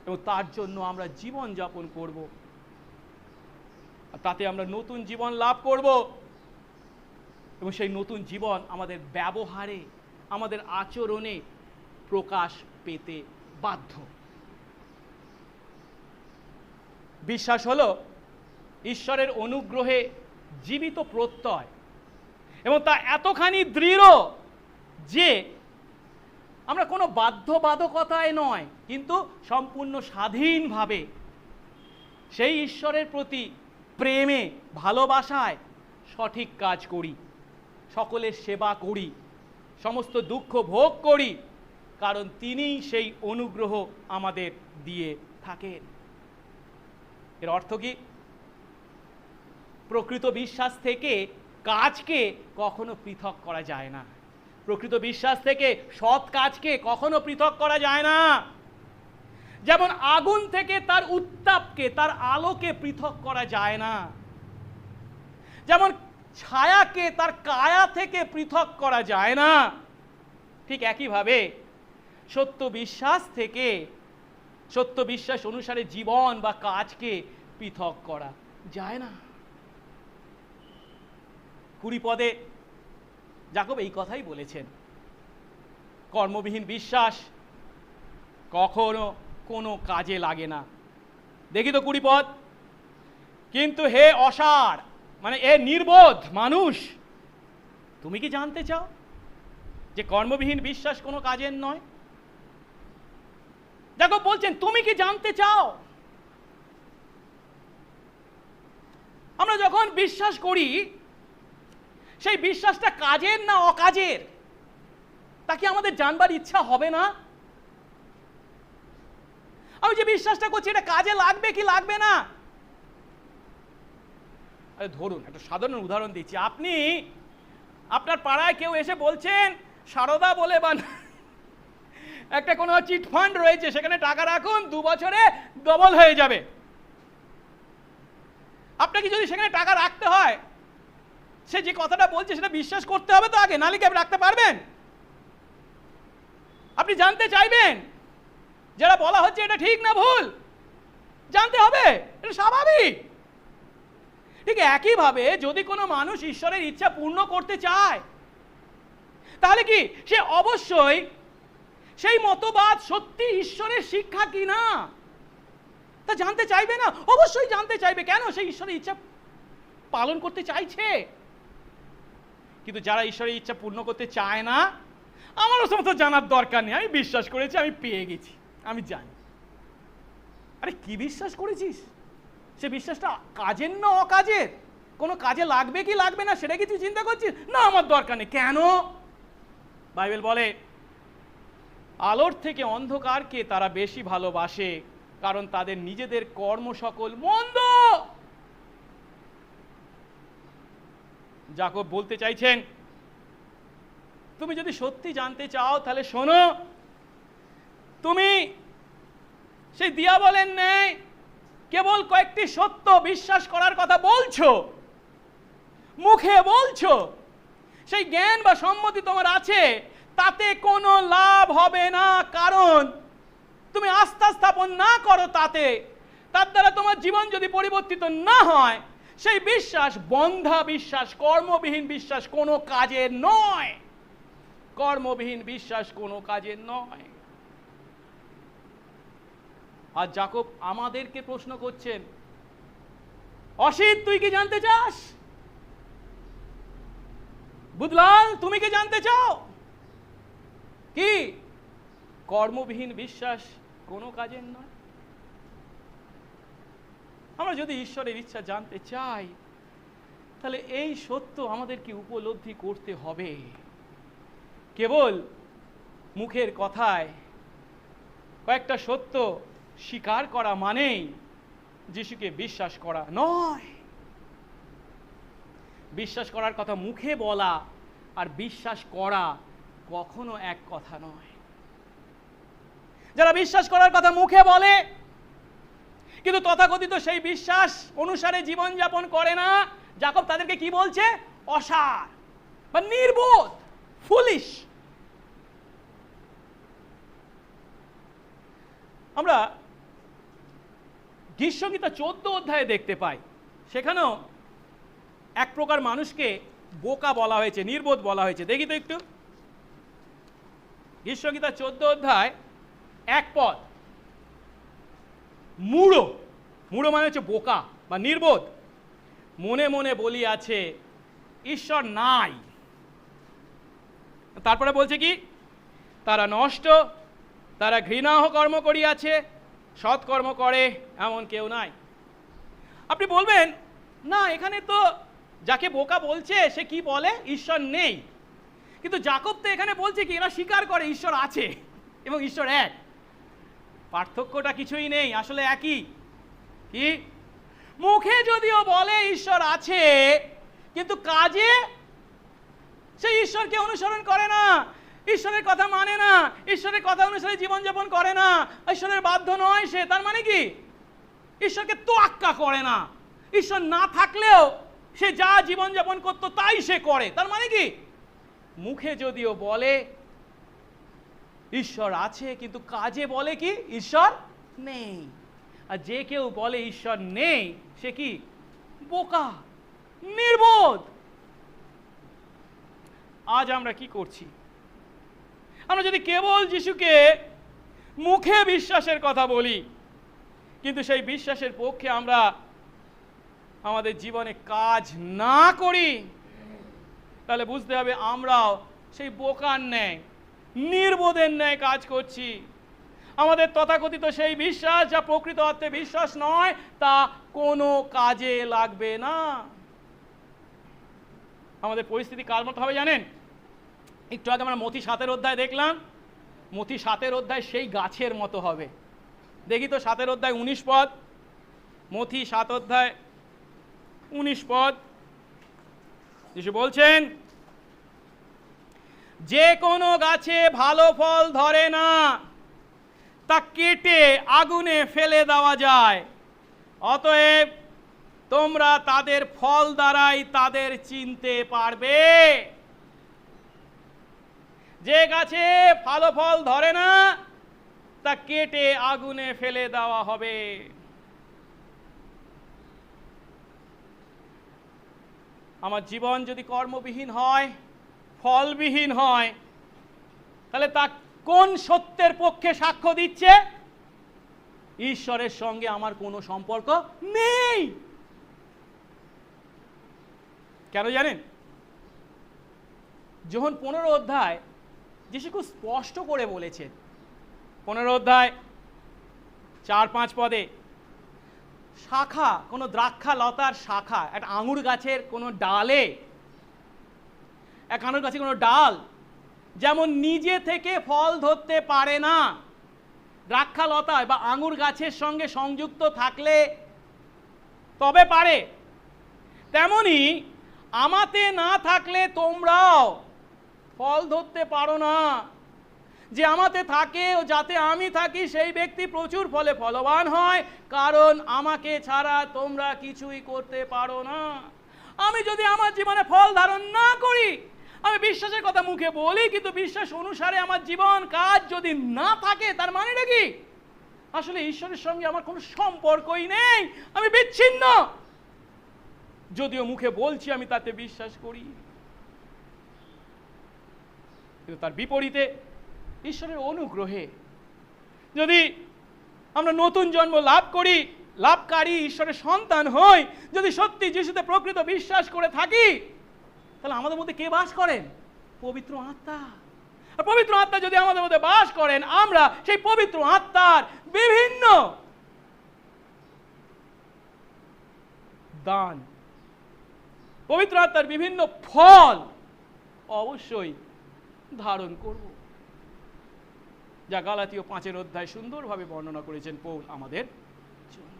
Speaker 1: এবং তার জন্য আমরা জীবন যাপন করব, তাতে আমরা নতুন জীবন লাভ করব এবং সেই নতুন জীবন আমাদের ব্যবহারে, আমাদের আচরণে প্রকাশ পেতে বাধ্য। বিশ্বাস হলো ঈশ্বরের অনুগ্রহে জীবিত প্রত্যয় এবং তা এতখানি দৃঢ় যে আমরা কোনো বাধ্যবাধকতায় নয়, কিন্তু সম্পূর্ণ স্বাধীনভাবে সেই ঈশ্বরের প্রতি প্রেমে, ভালোবাসায় সঠিক কাজ করি, সকলের সেবা করি, সমস্ত দুঃখ ভোগ করি, কারণ তিনিই সেই অনুগ্রহ আমাদের দিয়ে থাকেন। এর অর্থ কি? প্রকৃত বিশ্বাস থেকে কাজকে কখনো পৃথক করা যায় না, প্রকৃত বিশ্বাস থেকে সৎ কাজকে কখনো পৃথক করা যায় না। যেমন আগুন থেকে তার উত্তাপকে, তার আলোকে পৃথক করা যায় না, যেমন ছায়াকে তার কায়া থেকে পৃথক করা যায় না, ঠিক একইভাবে সত্য বিশ্বাস থেকে, সত্য বিশ্বাস অনুসারে জীবন বা কাজকে পৃথক করা যায় না। 20 পদে যাকব এই কথাই বলেছেন, কর্মবিহীন বিশ্বাস কখনো কোনো কাজে লাগে না। দেখি তো 20 পদ, কিন্তু হে অসার, মানে এ নির্বোধ মানুষ, তুমি কি জানতে চাও যে কর্মবিহীন বিশ্বাস কোনো কাজের নয়? দেখো বলছেন, তুমি কি জানতে চাও? আমরা যখন বিশ্বাস করি, সেই বিশ্বাসটা কাজের না অকাজের, তা কি আমাদের জানবার ইচ্ছা হবে না? আমি যে বিশ্বাসটা করছি, এটা কাজে লাগবে কি লাগবে না? আরে ধরুন একটা সাধারণ উদাহরণ দিচ্ছি, আপনি আপনার পাড়ায় কেউ এসে বলছেন সারদা বলে বা একটা কোনো চিট ফান্ড রয়েছে, সেখানে টাকা রাখুন, 2 বছরে ডবল হয়ে যাবে। আপনাকে যদি সেখানে টাকা রাখতে হয়, সে যে কথাটা বলছে সেটা বিশ্বাস করতে হবে তো আগে, নাহলে কি আপনি রাখতে পারবেন? আপনি জানতে চাইবেন যারা বলা হচ্ছে এটা ঠিক না ভুল, জানতে হবে, এটা স্বাভাবিক। ঠিক একইভাবে যদি কোনো মানুষ ঈশ্বরের ইচ্ছা পূর্ণ করতে চায়, তাহলে কি সে অবশ্যই সেই মতবাদ সত্যি ঈশ্বরের শিক্ষা কিনা তা জানতে চাইবে না? অবশ্যই জানতে চাইবে। কেন? সে ঈশ্বরের ইচ্ছা পালন করতে চাইছে। কিন্তু যারা ঈশ্বরের ইচ্ছা পূর্ণ করতে চায় না, আমারও সমস্ত জানার দরকার নেই, আমি বিশ্বাস করেছি, আমি পেয়ে গেছি, আমি জানি। আরে কি বিশ্বাস করেছিস? সে বিশ্বাসটা কাজের না অকাজের? কোনো কাজে লাগবে কি লাগবে না সেটা কি তুই চিন্তা করছিস? না, আমার দরকার নেই। কেন? বাইবেল বলে আলোর থেকে অন্ধকারকে তারা বেশি ভালোবাসে, কারণ তাদের নিজেদের কর্ম সকল মন্দ। যাকব বলতে চাইছেন, তুমি যদি সত্যি জানতে চাও তাহলে শোনো, তুমি সেই দিয়া বলেন নেই কেবল কয়েকটি সত্য বিশ্বাস করার কথা বলছো, মুখে বলছো, সেই জ্ঞান বা সম্মতি তোমার আছে, তাতে কোনো লাভ হবে না, কারণ তুমি আস্থা স্থাপন না করো তাতে, তার দ্বারা তোমার জীবন যদি পরিবর্তিত না হয়, সেই বিশ্বাস বন্ধা বিশ্বাস, কর্মবিহীন বিশ্বাস কোনো কাজের নয়। কর্মবিহীন বিশ্বাস কোনো কাজের নয়। আর যাকব আমাদেরকে প্রশ্ন করছেন, অসিত তুই কি জানতে চাস? বুদলাল তুমি কি জানতে চাও? কি কর্মবিহীন বিশ্বাস কোনো কাজের নয়? আমরা যদি ঈশ্বরের ইচ্ছা জানতে চাই, তাহলে এই সত্য আমাদেরকে উপলব্ধি করতে হবে। কেবল মুখের কথায় কয়েকটা সত্য স্বীকার করা মানেই যিশুকে বিশ্বাস করা নয়। বিশ্বাস করার কথা মুখে বলা আর বিশ্বাস করা কখনো এক কথা নয়। যারা বিশ্বাস করার কথা মুখে বলে কিন্তু তথাকথিত সেই বিশ্বাস অনুসারে জীবনযাপন করে না। যাকব তাদেরকে কি বলছে? অসার বা নির্বোধ, ফুলিশ। আমরা গীতসংহিতা 14 অধ্যায়ে দেখতে পাই, সেখানেও এক প্রকার মানুষকে বোকা বলা হয়েছে, নির্বোধ বলা হয়েছে। দেখি তো একটু, গীতসংহিতা 14 অধ্যায় 1 পদ। মূঢ়, মূঢ় মানে হচ্ছে বোকা বা নির্বোধ। মনে মনে বলিয়াছে ঈশ্বর নাই। তারপরে বলছে কি? তারা নষ্ট, তারা ঘৃণাহ কর্ম করিয়াছে, সৎকর্ম করে এমন কেউ নাই। আপনি বলবেন না, এখানে তো যাকে বোকা বলছে সে কি বলে? ঈশ্বর নেই। কিন্তু যাকব তো এখানে বলছে কি? এরা স্বীকার করে ঈশ্বর আছে এবং ঈশ্বর এক। পার্থক্যটা কিছুই নেই, আসলে একই। কি? মুখে যদিও বলে ঈশ্বর আছে, কিন্তু কাজে সে ঈশ্বরকে অনুসরণ করে না, ঈশ্বরের কথা মানে না, ঈশ্বরের কথা অনুসারে জীবনযাপন করে না, ঈশ্বরের বাধ্য নয় সে। তার মানে কি? ঈশ্বরকে তোয়াক্কা করে না। ঈশ্বর না থাকলেও সে যা জীবনযাপন করতো তাই সে করে। তার মানে কি? মুখে যদিও বলে ঈশ্বর আছে, কিন্তু কাজে বলে কি? ঈশ্বর নেই। আর যে কেউ বলে ঈশ্বর নেই সে কি? বোকা, নির্বোধ। আজ আমরা কি করছি? আমরা যদি কেবল যিশুকে মুখে বিশ্বাসের কথা বলি, কিন্তু সেই বিশ্বাসের পক্ষে আমরা আমাদের জীবনে কাজ না করি, তাহলে বুঝতে হবে আমরাও সেই বোকার ন্যায়, নির্বোধের ন্যায় কাজ করছি। আমাদের তথাকথিত সেই বিশ্বাস, যা প্রকৃত অর্থে বিশ্বাস নয়, তা কোনো কাজে লাগবে না। আমাদের পরিস্থিতি কার মতো হবে জানেন? একটু আগে আমরা মথি 7 অধ্যায় দেখলাম। মথি 7 অধ্যায় সেই গাছের মতো হবে। দেখি তো 7 অধ্যায় 19 পদ। মথি 7 অধ্যায় 19 পদ। যিশু বলছেন, যে কোনো গাছে ভালো ফল ধরে না, তা কেটে আগুনে ফেলে দেওয়া যায়। অতএব তোমরা তাদের ফল দ্বারাই তাদের চিনতে পারবে। যে গাছে ভালো ফল ধরে না, তা কেটে আগুনে ফেলে দেওয়া হবে। আমার জীবন যদি কর্মবিহীন হয়, ফলবিহীন হয়, তাহলে তা কোন সত্যের পক্ষে সাক্ষ্য দিচ্ছে? ঈশ্বরের সঙ্গে আমার কোনো সম্পর্ক নেই। কেন জানেন? যোহন 15 অধ্যায় যিশু খুব স্পষ্ট করে বলেছেন। 15 অধ্যায় 4-5 পদে, শাখা, কোনো দ্রাক্ষা লতার শাখা, একটা আঙুর গাছের কোনো ডালে, এক আঙুর গাছের কোনো ডাল যেমন নিজে থেকে ফল ধরতে পারে না, দ্রাক্ষা লতায় বা আঙুর গাছের সঙ্গে সংযুক্ত থাকলে তবে পারে, তেমনি আমাতে না থাকলে তোমরাও ফল ধরতে পারো না। যে আমাতে থাকে ও যাতে আমি থাকি, সেই ব্যক্তি প্রচুর ফলে ফলবান হয়, কারণ আমাকে ছাড়া তোমরা কিছুই করতে পারো না। আমি যদি আমার জীবনে ফল ধারণ না করি, আমি বিশ্বাসের কথা মুখে বলি, কিন্তু বিশ্বাস অনুসারে আমার জীবন কাজ যদি না থাকে, তার মানেটা কি? আসলে ঈশ্বরের সঙ্গে আমার কোনো সম্পর্কই নেই, আমি বিচ্ছিন্ন। যদিও মুখে বলছি আমি তাতে বিশ্বাস করি, কিন্তু তার বিপরীতে ঈশ্বরের অনুগ্রহে যদি আমরা নতুন জন্ম লাভ করি, লাভকারী ঈশ্বরের সন্তান হই, যদি সত্যি যিশুতে প্রকৃত বিশ্বাস করে থাকি, তাহলে আমাদের মধ্যে কে বাস করেন? পবিত্র আত্মা। আর পবিত্র আত্মা যদি আমাদের মধ্যে বাস করেন, আমরা সেই পবিত্র আত্মার বিভিন্ন দান, পবিত্র আত্মার বিভিন্ন ফল অবশ্যই ধারণ করব, যা গালাতীয় 5 অধ্যায় সুন্দরভাবে বর্ণনা করেছেন পৌল আমাদের জন্য।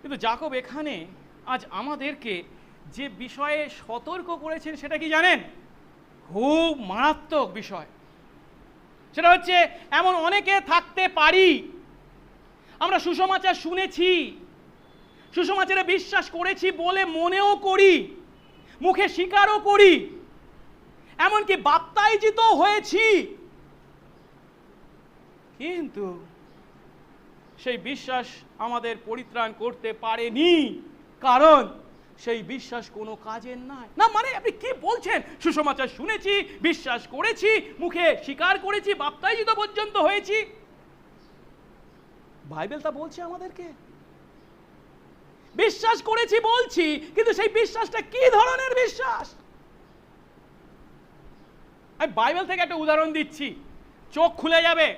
Speaker 1: কিন্তু যাকব এখানে আজ আমাদেরকে যে বিষয়ে সতর্ক করেছেন সেটা কি জানেন? খুব মারাত্মক বিষয়। সেটা হচ্ছে, এমন অনেকে থাকতে পারি আমরা সুসমাচার শুনেছি, সুসমাচারে বিশ্বাস করেছি বলে মনেও করি, মুখে স্বীকারও করি, এমনকি বাপ্তাইজিত হয়েছি, কিন্তু সেই বিশ্বাস আমাদের পরিত্রাণ করতে পারেনি, কারণ সেই বিশ্বাস কোনো কাজের নয়। না মানে আপনি কি বলছেন? সুসমাচার শুনেছি, বিশ্বাস করেছি, মুখে স্বীকার করেছি, বাপ্তাইজিত পর্যন্ত হয়েছি। বাইবেল তা বলছে আমাদেরকে। বিশ্বাস করেছি বলছি, কিন্তু সেই বিশ্বাসটা কি ধরনের বিশ্বাস? আমি বাইবেল থেকে একটা উদাহরণ দিচ্ছি, চোখ খুলে যাবে।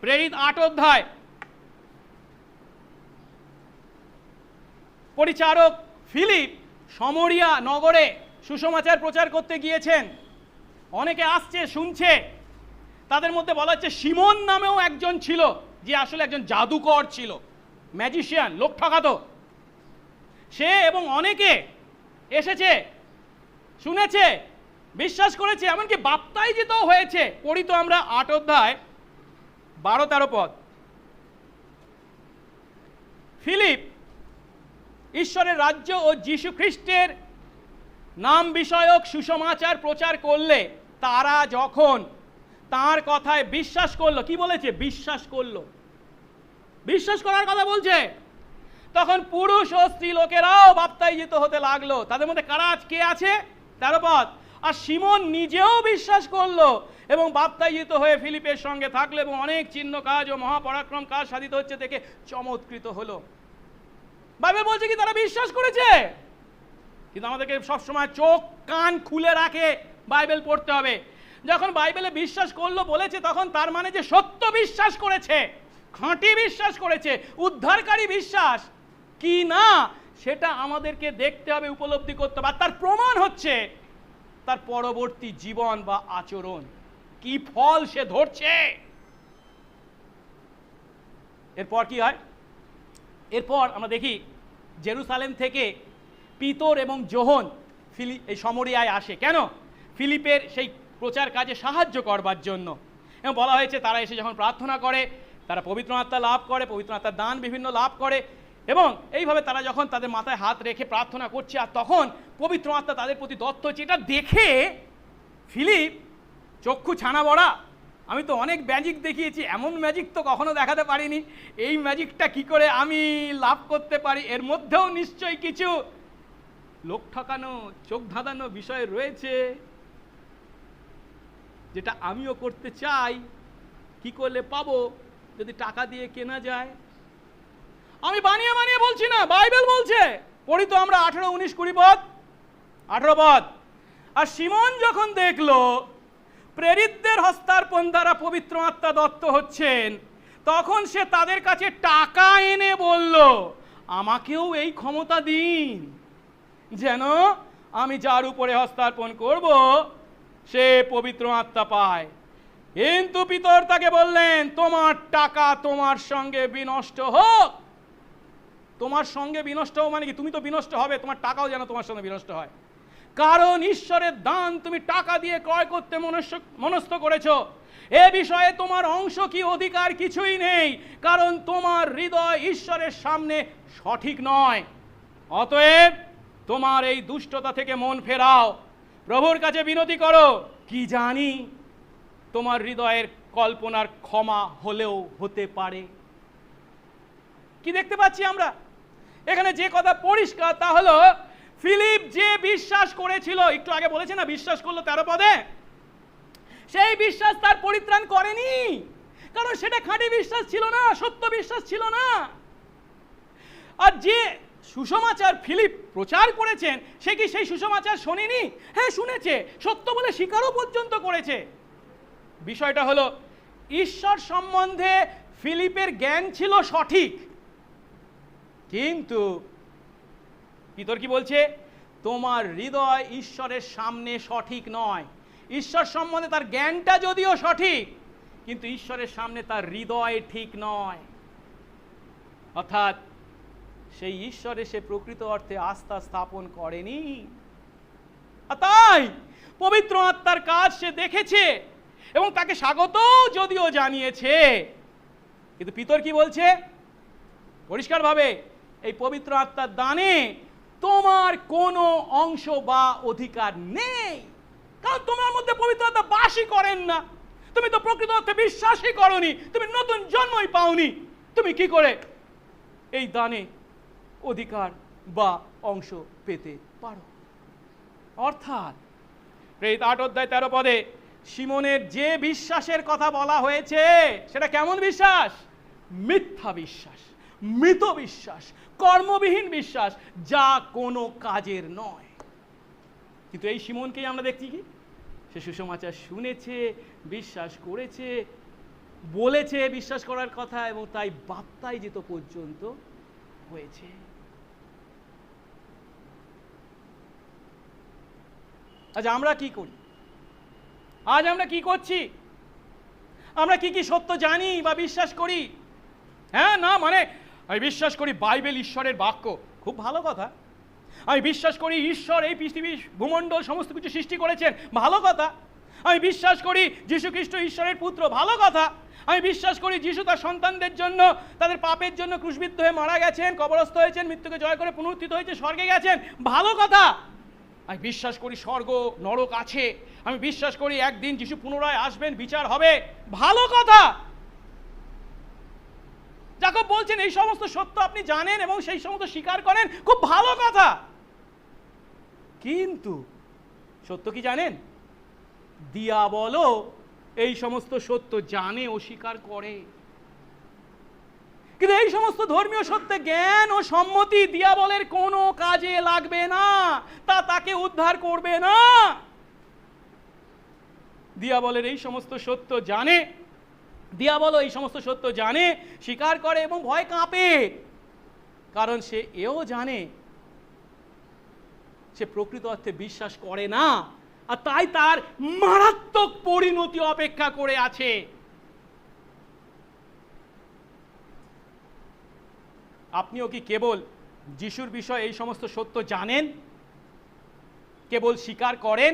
Speaker 1: প্রেরিত 8 অধ্যায়, পরিচারক ফিলিপ সমরিয়া নগরে সুসমাচার প্রচার করতে গিয়েছেন। অনেকে আসছে, শুনছে। তাদের মধ্যে বলা হচ্ছে সিমন নামেও একজন ছিল, যে আসলে একজন জাদুকর ছিল, ম্যাজিশিয়ান, লোক ঠকাতো। সে এবং অনেকে এসেছে, শুনেছে, বিশ্বাস করেছে, এমনকি বাপ্তাইজিত হয়েছে। পড়ি তো আমরা 8 অধ্যায় 12-13 পদ। ফিলিপ ঈশ্বরের রাজ্য ও যীশু খ্রিস্টের নাম বিষয়ক সুসমাচার প্রচার করলে তারা যখন তার কথায় বিশ্বাস করলো, কি বলেছে? বিশ্বাস করলো, বিশ্বাস করার কথা বলছে। তখন পুরুষ ও স্ত্রী লোকেরাও বাপ্তাইজিত হতে লাগলো। তাদের মধ্যে কারা কে আছে? 13 পদ। আর সিমন নিজেও বিশ্বাস করলো এবং বাপ্তাইজিত হয়ে ফিলিপের সঙ্গে থাকলো, এবং অনেক চিহ্ন কাজ ও মহাপরাক্রম কাজ সাধিত হচ্ছে দেখে চমৎকৃত হলো। বাইবেল বলছে কি তারা বিশ্বাস করেছে, কিন্তু আমাদেরকে সবসময় চোখ কান খুলে রাখে বাইবেল পড়তে হবে। যখন বাইবেলে বিশ্বাস করলো বলেছে, তখন তার মানে যে সত্য বিশ্বাস করেছে, খাঁটি বিশ্বাস করেছে, উদ্ধারকারী বিশ্বাস কি না, সেটা আমাদেরকে দেখতে হবে, উপলব্ধি করতে হবে। আর তার প্রমাণ হচ্ছে তার পরবর্তী জীবন বা আচরণ, কি ফল সে ধরছে। এরপর কি হয়? এরপর আমরা দেখি জেরুসালেম থেকে পিতর এবং যোহন এই সমরিয়ায় আসে। কেন? ফিলিপের সেই প্রচার কাজে সাহায্য করবার জন্য। এবং বলা হয়েছে তারা এসে যখন প্রার্থনা করে, তারা পবিত্র আত্মা লাভ করে, পবিত্র আত্মার দান বিভিন্ন লাভ করে, এবং এইভাবে তারা যখন তাদের মাথায় হাত রেখে প্রার্থনা করছে, আর তখন পবিত্র আত্মা তাদের প্রতি দত্ত হচ্ছে। এটা দেখে ফিলিপ চক্ষু ছানা বড়া। আমি তো অনেক ম্যাজিক দেখিয়েছি, এমন ম্যাজিক তো কখনো দেখাতে পারিনি। এই ম্যাজিকটা কি করে আমি লাভ করতে পারি? এর মধ্যেও নিশ্চয়ই কিছু লোক ঠকানো, চোখ ধাঁধানো বিষয় রয়েছে, যেটা আমিও করতে চাই। কি করলে পাবো? যদি টাকা দিয়ে কেনা যায়। আমি বানিয়ে বানিয়ে বলছি না, বাইবেল বলছে। পড়ি তো আমরা 18, 19, 20 পদ, 18 পদ। আর সিমন যখন দেখলো প্রেরিতদের হস্তার্পণ দ্বারা পবিত্র আত্মা দত্ত হচ্ছেন, তখন সে তাদের কাছে টাকা এনে বলল, আমাকেও এই ক্ষমতা দিন, যেন আমি যার উপরে হস্তার্পণ করব সে পবিত্র আত্মা পায়। কিন্তু পিতর তাকে বললেন, তোমার টাকা তোমার সঙ্গে বিনষ্ট হোক। তোমার সঙ্গে বিনষ্ট হোক মানে কি? তুমি তো বিনষ্ট হবে, তোমার টাকাও যেন তোমার সঙ্গে বিনষ্ট হয়। কারণ ঈশ্বরের দান তুমি টাকা দিয়ে ক্রয় করতে মনস্থ করেছো। এ বিষয়ে তোমার অংশ কি অধিকার কিছুই নেই, কারণ তোমার হৃদয় ঈশ্বরের সামনে সঠিক নয়। অতএব তোমার এই দুষ্টতা থেকে মন ফেরাও, প্রভুর কাছে বিনতি করো, কি জানি তোমার হৃদয়ের কল্পনার ক্ষমা হলেও হতে পারে। কি দেখতে পাচ্ছি আমরা এখানে? যে কথা পরিষ্কার তা হলো, ফিলিপ যে বিশ্বাস করেছিল, একটু আগে বলেছে না, বিশ্বাস করলো 13 পদে, সেই বিশ্বাস তার পরিত্রাণ করেনি, কারণ সেটা খাঁটি বিশ্বাস ছিল না, সত্য বিশ্বাস ছিল না। আর যে সুসমাচার ফিলিপ প্রচার করেছেন, সে কি সেই সুসমাচার শোনেনি? হ্যাঁ শুনেছে, সত্য বলে স্বীকারও পর্যন্ত করেছে। বিষয়টা হলো, ঈশ্বর সম্বন্ধে ফিলিপের জ্ঞান ছিল সঠিক, কিন্তু পিতর কি বলছে? তোমার হৃদয় ঈশ্বরের সামনে সঠিক নয়। ঈশ্বর সম্বন্ধে তার জ্ঞানটা যদিও সঠিক, কিন্তু ঈশ্বরের সামনে তার হৃদয় ঠিক নয়। অর্থাৎ সেই ঈশ্বরে সে প্রকৃত অর্থে আস্থা স্থাপন করেনি। আর তাই পবিত্র আত্মার কাজ সে দেখেছে এবং তাকে স্বাগত যদিও জানিয়েছে, কিন্তু পিতর কি বলছে পরিষ্কারভাবে, এই পবিত্র আত্মার দানে তোমার কোনো অংশ বা অধিকার নেই, কারণ তোমার মধ্যে পবিত্র আত্মা বাসই করেন না। তুমি তো প্রকৃত অর্থে বিশ্বাসই করনি, তুমি নতুন জন্মই পাওনি, তুমি কি করে এই দানে অধিকার বা অংশ পেতে পারো? অর্থাৎ প্রেরিত 8 অধ্যায় 13 পদে সিমোনের যে বিশ্বাসের কথা বলা হয়েছে সেটা কেমন বিশ্বাস? মিথ্যা বিশ্বাস, মৃত বিশ্বাস, কর্মবিহীন বিশ্বাস, যা কোনো কাজের নয়। কিন্তু এই সিমোনকেই আমরা দেখছি কি, সে সুসমাচার শুনেছে, বিশ্বাস করেছে, বলেছে বিশ্বাস করার কথা, এবং তাই বাপ্তাইজিত পর্যন্ত হয়েছে। আজ আমরা কি করি? আজ আমরা কি করছি? আমরা কি কি সত্য জানি বা বিশ্বাস করি? হ্যাঁ, না মানে আমি বিশ্বাস করি বাইবেল ঈশ্বরের বাক্য, খুব ভালো কথা। আমি বিশ্বাস করি ঈশ্বর এই পৃথিবী ভূমণ্ডল সমস্ত কিছু সৃষ্টি করেছেন, ভালো কথা। আমি বিশ্বাস করি যীশু খ্রিস্ট ঈশ্বরের পুত্র, ভালো কথা। আমি বিশ্বাস করি যীশু তার সন্তানদের জন্য, তাদের পাপের জন্য ক্রুশবিদ্ধ হয়ে মারা গেছেন, কবরস্থ হয়েছেন, মৃত্যুকে জয় করে পুনরুত্থিত হয়েছে, স্বর্গে গেছেন, ভালো কথা। আমি বিশ্বাস করি স্বর্গ নরক আছে, আমি বিশ্বাস করি একদিন যীশু পুনরায় আসবেন, বিচার হবে, ভালো কথা। যাকব বলছেন এই সমস্ত সত্য আপনি জানেন এবং সেই সমস্ত স্বীকার করেন, খুব ভালো কথা। কিন্তু সত্য কি জানেন? দিয়াবলও এই সমস্ত সত্য জানে ও স্বীকার করে। কিন্তু এই সমস্ত ধর্মীয় সত্যে জ্ঞান ও সম্মতি দিয়াবলের কোনো কাজে লাগবে না, তা তাকে উদ্ধার করবে না। দিয়াবলের এই সমস্ত সত্য জানে, দিয়াবলও এই সমস্ত সত্য জানে, স্বীকার করে এবং ভয় কাঁপে, কারণ সে এও জানে সে প্রকৃত অর্থে বিশ্বাস করে না, আর তাই তার মারাত্মক পরিণতি অপেক্ষা করে আছে। আপনিও কি কেবল যিশুর বিষয়ে এই সমস্ত সত্য জানেন, কেবল স্বীকার করেন,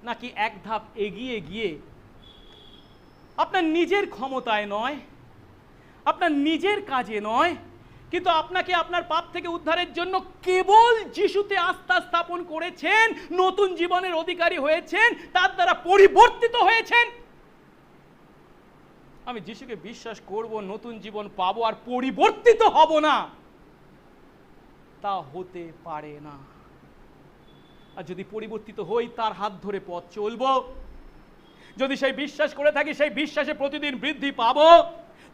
Speaker 1: নাকি এক ধাপ এগিয়ে গিয়ে আপনার নিজের ক্ষমতায় নয়, আপনার নিজের কাজে নয়, কিন্তু আপনাকে আপনার পাপ থেকে উদ্ধারের জন্য কেবল যিশুতে আস্থা স্থাপন করেছেন, নতুন জীবনের অধিকারী হয়েছেন, তার দ্বারা পরিবর্তিত হয়েছেন? আমি যিশুকে বিশ্বাস করব, নতুন জীবন পাবো আর পরিবর্তিত হব না, তা হতে পারে না। আর যদি পরিবর্তিত হই, তার হাত ধরে পথ চলবো, যদি সেই বিশ্বাস করে থাকি, সেই বিশ্বাসে প্রতিদিন বৃদ্ধি পাবো,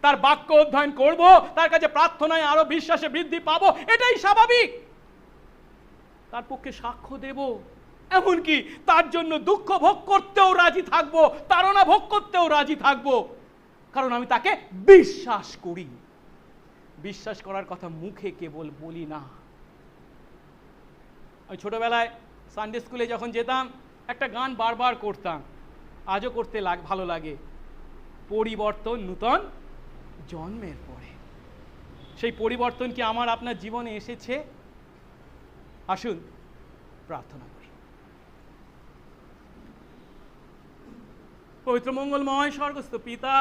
Speaker 1: তার বাক্য অধ্যয়ন করব, তার কাছে প্রার্থনায় আরো বিশ্বাসে বৃদ্ধি পাবো, এটাই স্বাভাবিক। তার পক্ষে সাক্ষ্য দেব, এমনকি তার জন্য দুঃখ ভোগ করতেও রাজি থাকবো, তাড়না ভোগ করতেও রাজি থাকবো, কারণ আমি তাকে বিশ্বাস করি। বিশ্বাস করার কথা মুখে কেবল বলি না। আমি ছোটবেলায় সানডে স্কুলে যখন যেতাম, একটা গান বারবার করতাম, আজও করতে ভালো লাগে, পরিবর্তন নূতন জন্মের পরে। সেই পরিবর্তন কি আমার আপনার জীবনে এসেছে? আসুন প্রার্থনা করি। পবিত্র মঙ্গলময় স্বর্গস্থ পিতা,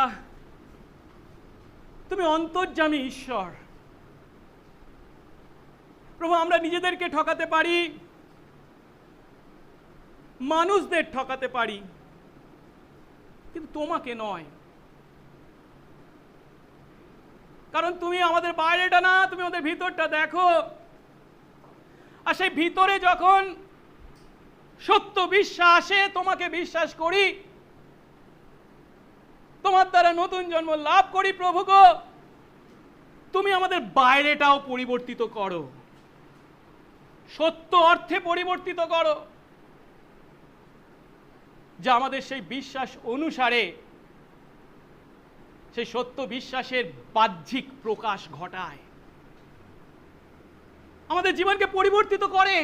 Speaker 1: তুমি অন্তর্যামী ঈশ্বর। প্রভু, আমরা নিজেদেরকে ঠকাতে পারি, মানুষদের ঠকাতে পারি, কিন্তু তোমাকে নয়। কারণ তুমি আমাদের বাইরেটা না, তুমি আমাদের ভিতরটা দেখো। আর সেই ভিতরে যখন সত্য বিশ্বাসে তোমাকে বিশ্বাস করি, তোমার দ্বারা নতুন জন্ম লাভ করি, প্রভু গো, তুমি আমাদের বাইরেটাও পরিবর্তিত করো, সত্য অর্থে পরিবর্তিত করো, যা আমাদের সেই বিশ্বাস অনুসারে সেই সত্য বিশ্বাসের বাহ্যিক প্রকাশ ঘটায়, আমাদের জীবনকে পরিবর্তিত করে।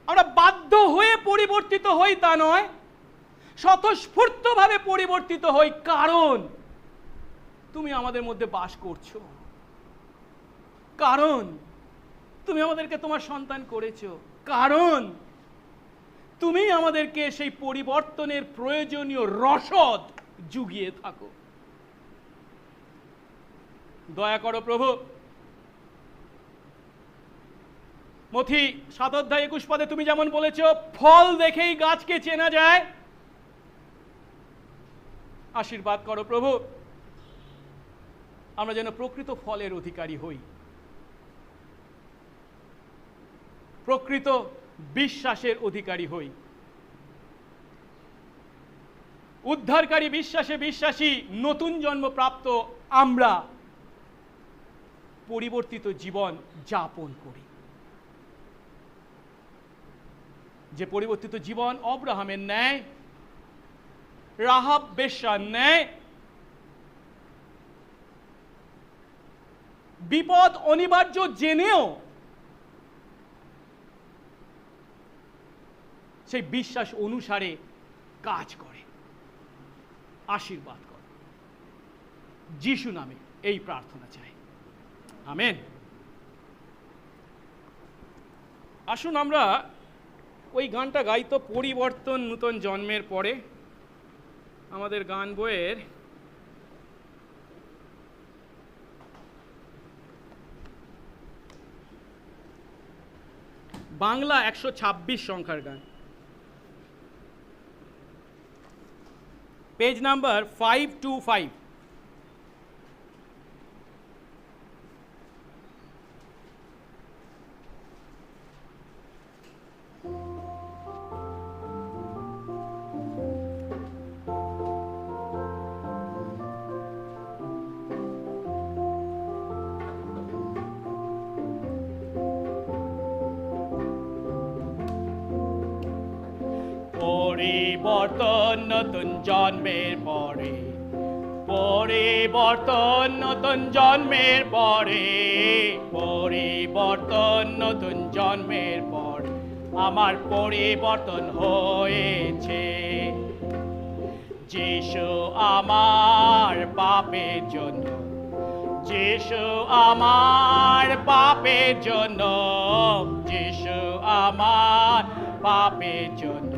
Speaker 1: আমরা বাধ্য হয়ে পরিবর্তিত হই তা নয়, স্বতঃস্ফূর্তভাবে পরিবর্তিত হই, কারণ তুমি আমাদের মধ্যে বাস করছো, কারণ তুমি আমাদেরকে তোমার সন্তান করেছো, কারণ তুমি আমাদেরকে সেই পরিবর্তনের প্রয়োজনীয় রসদ জুগিয়ে থাকো। দয়া করো প্রভু। মথি 7 অধ্যায় 21 পদে তুমি যেমন বলেছ, ফল দেখেই গাছকে চেনা যায়। আশীর্বাদ করো প্রভু, আমরা যেন প্রকৃত ফলের অধিকারী হই, প্রকৃত বিশ্বাসের অধিকারী হই। উদ্ধারকারী বিশ্বাসে বিশ্বাসী, নতুন জন্ম প্রাপ্ত আমরা পরিবর্তিত জীবন যাপন করি। যে পরিবর্তিত জীবন অব্রাহামের ন্যায়, রাহাব বেশ্যার ন্যায়, বিপদ অনিবার্য জেনেও সেই বিশ্বাস অনুসারে কাজ করে। আশীর্বাদ কর, যিশু নামে এই প্রার্থনা চাই, আমেন। আসুন আমরা ওই গানটা গাইতো, পরিবর্তন নূতন জন্মের পরে। আমাদের গান বইয়ের বাংলা 126 সংখ্যার গান, পেজ নাম্বার 525। পরিবর্তন নতুন জন্মের পরে, পরিবর্তন নতুন জন্মের পরে, পরিবর্তন নতুন জন্মের পরে আমার পরিবর্তন হয়েছে। যিশু আমার পাপের জন্য, যিশু আমার পাপের জন্য, যিশু আমার পাপের জন্য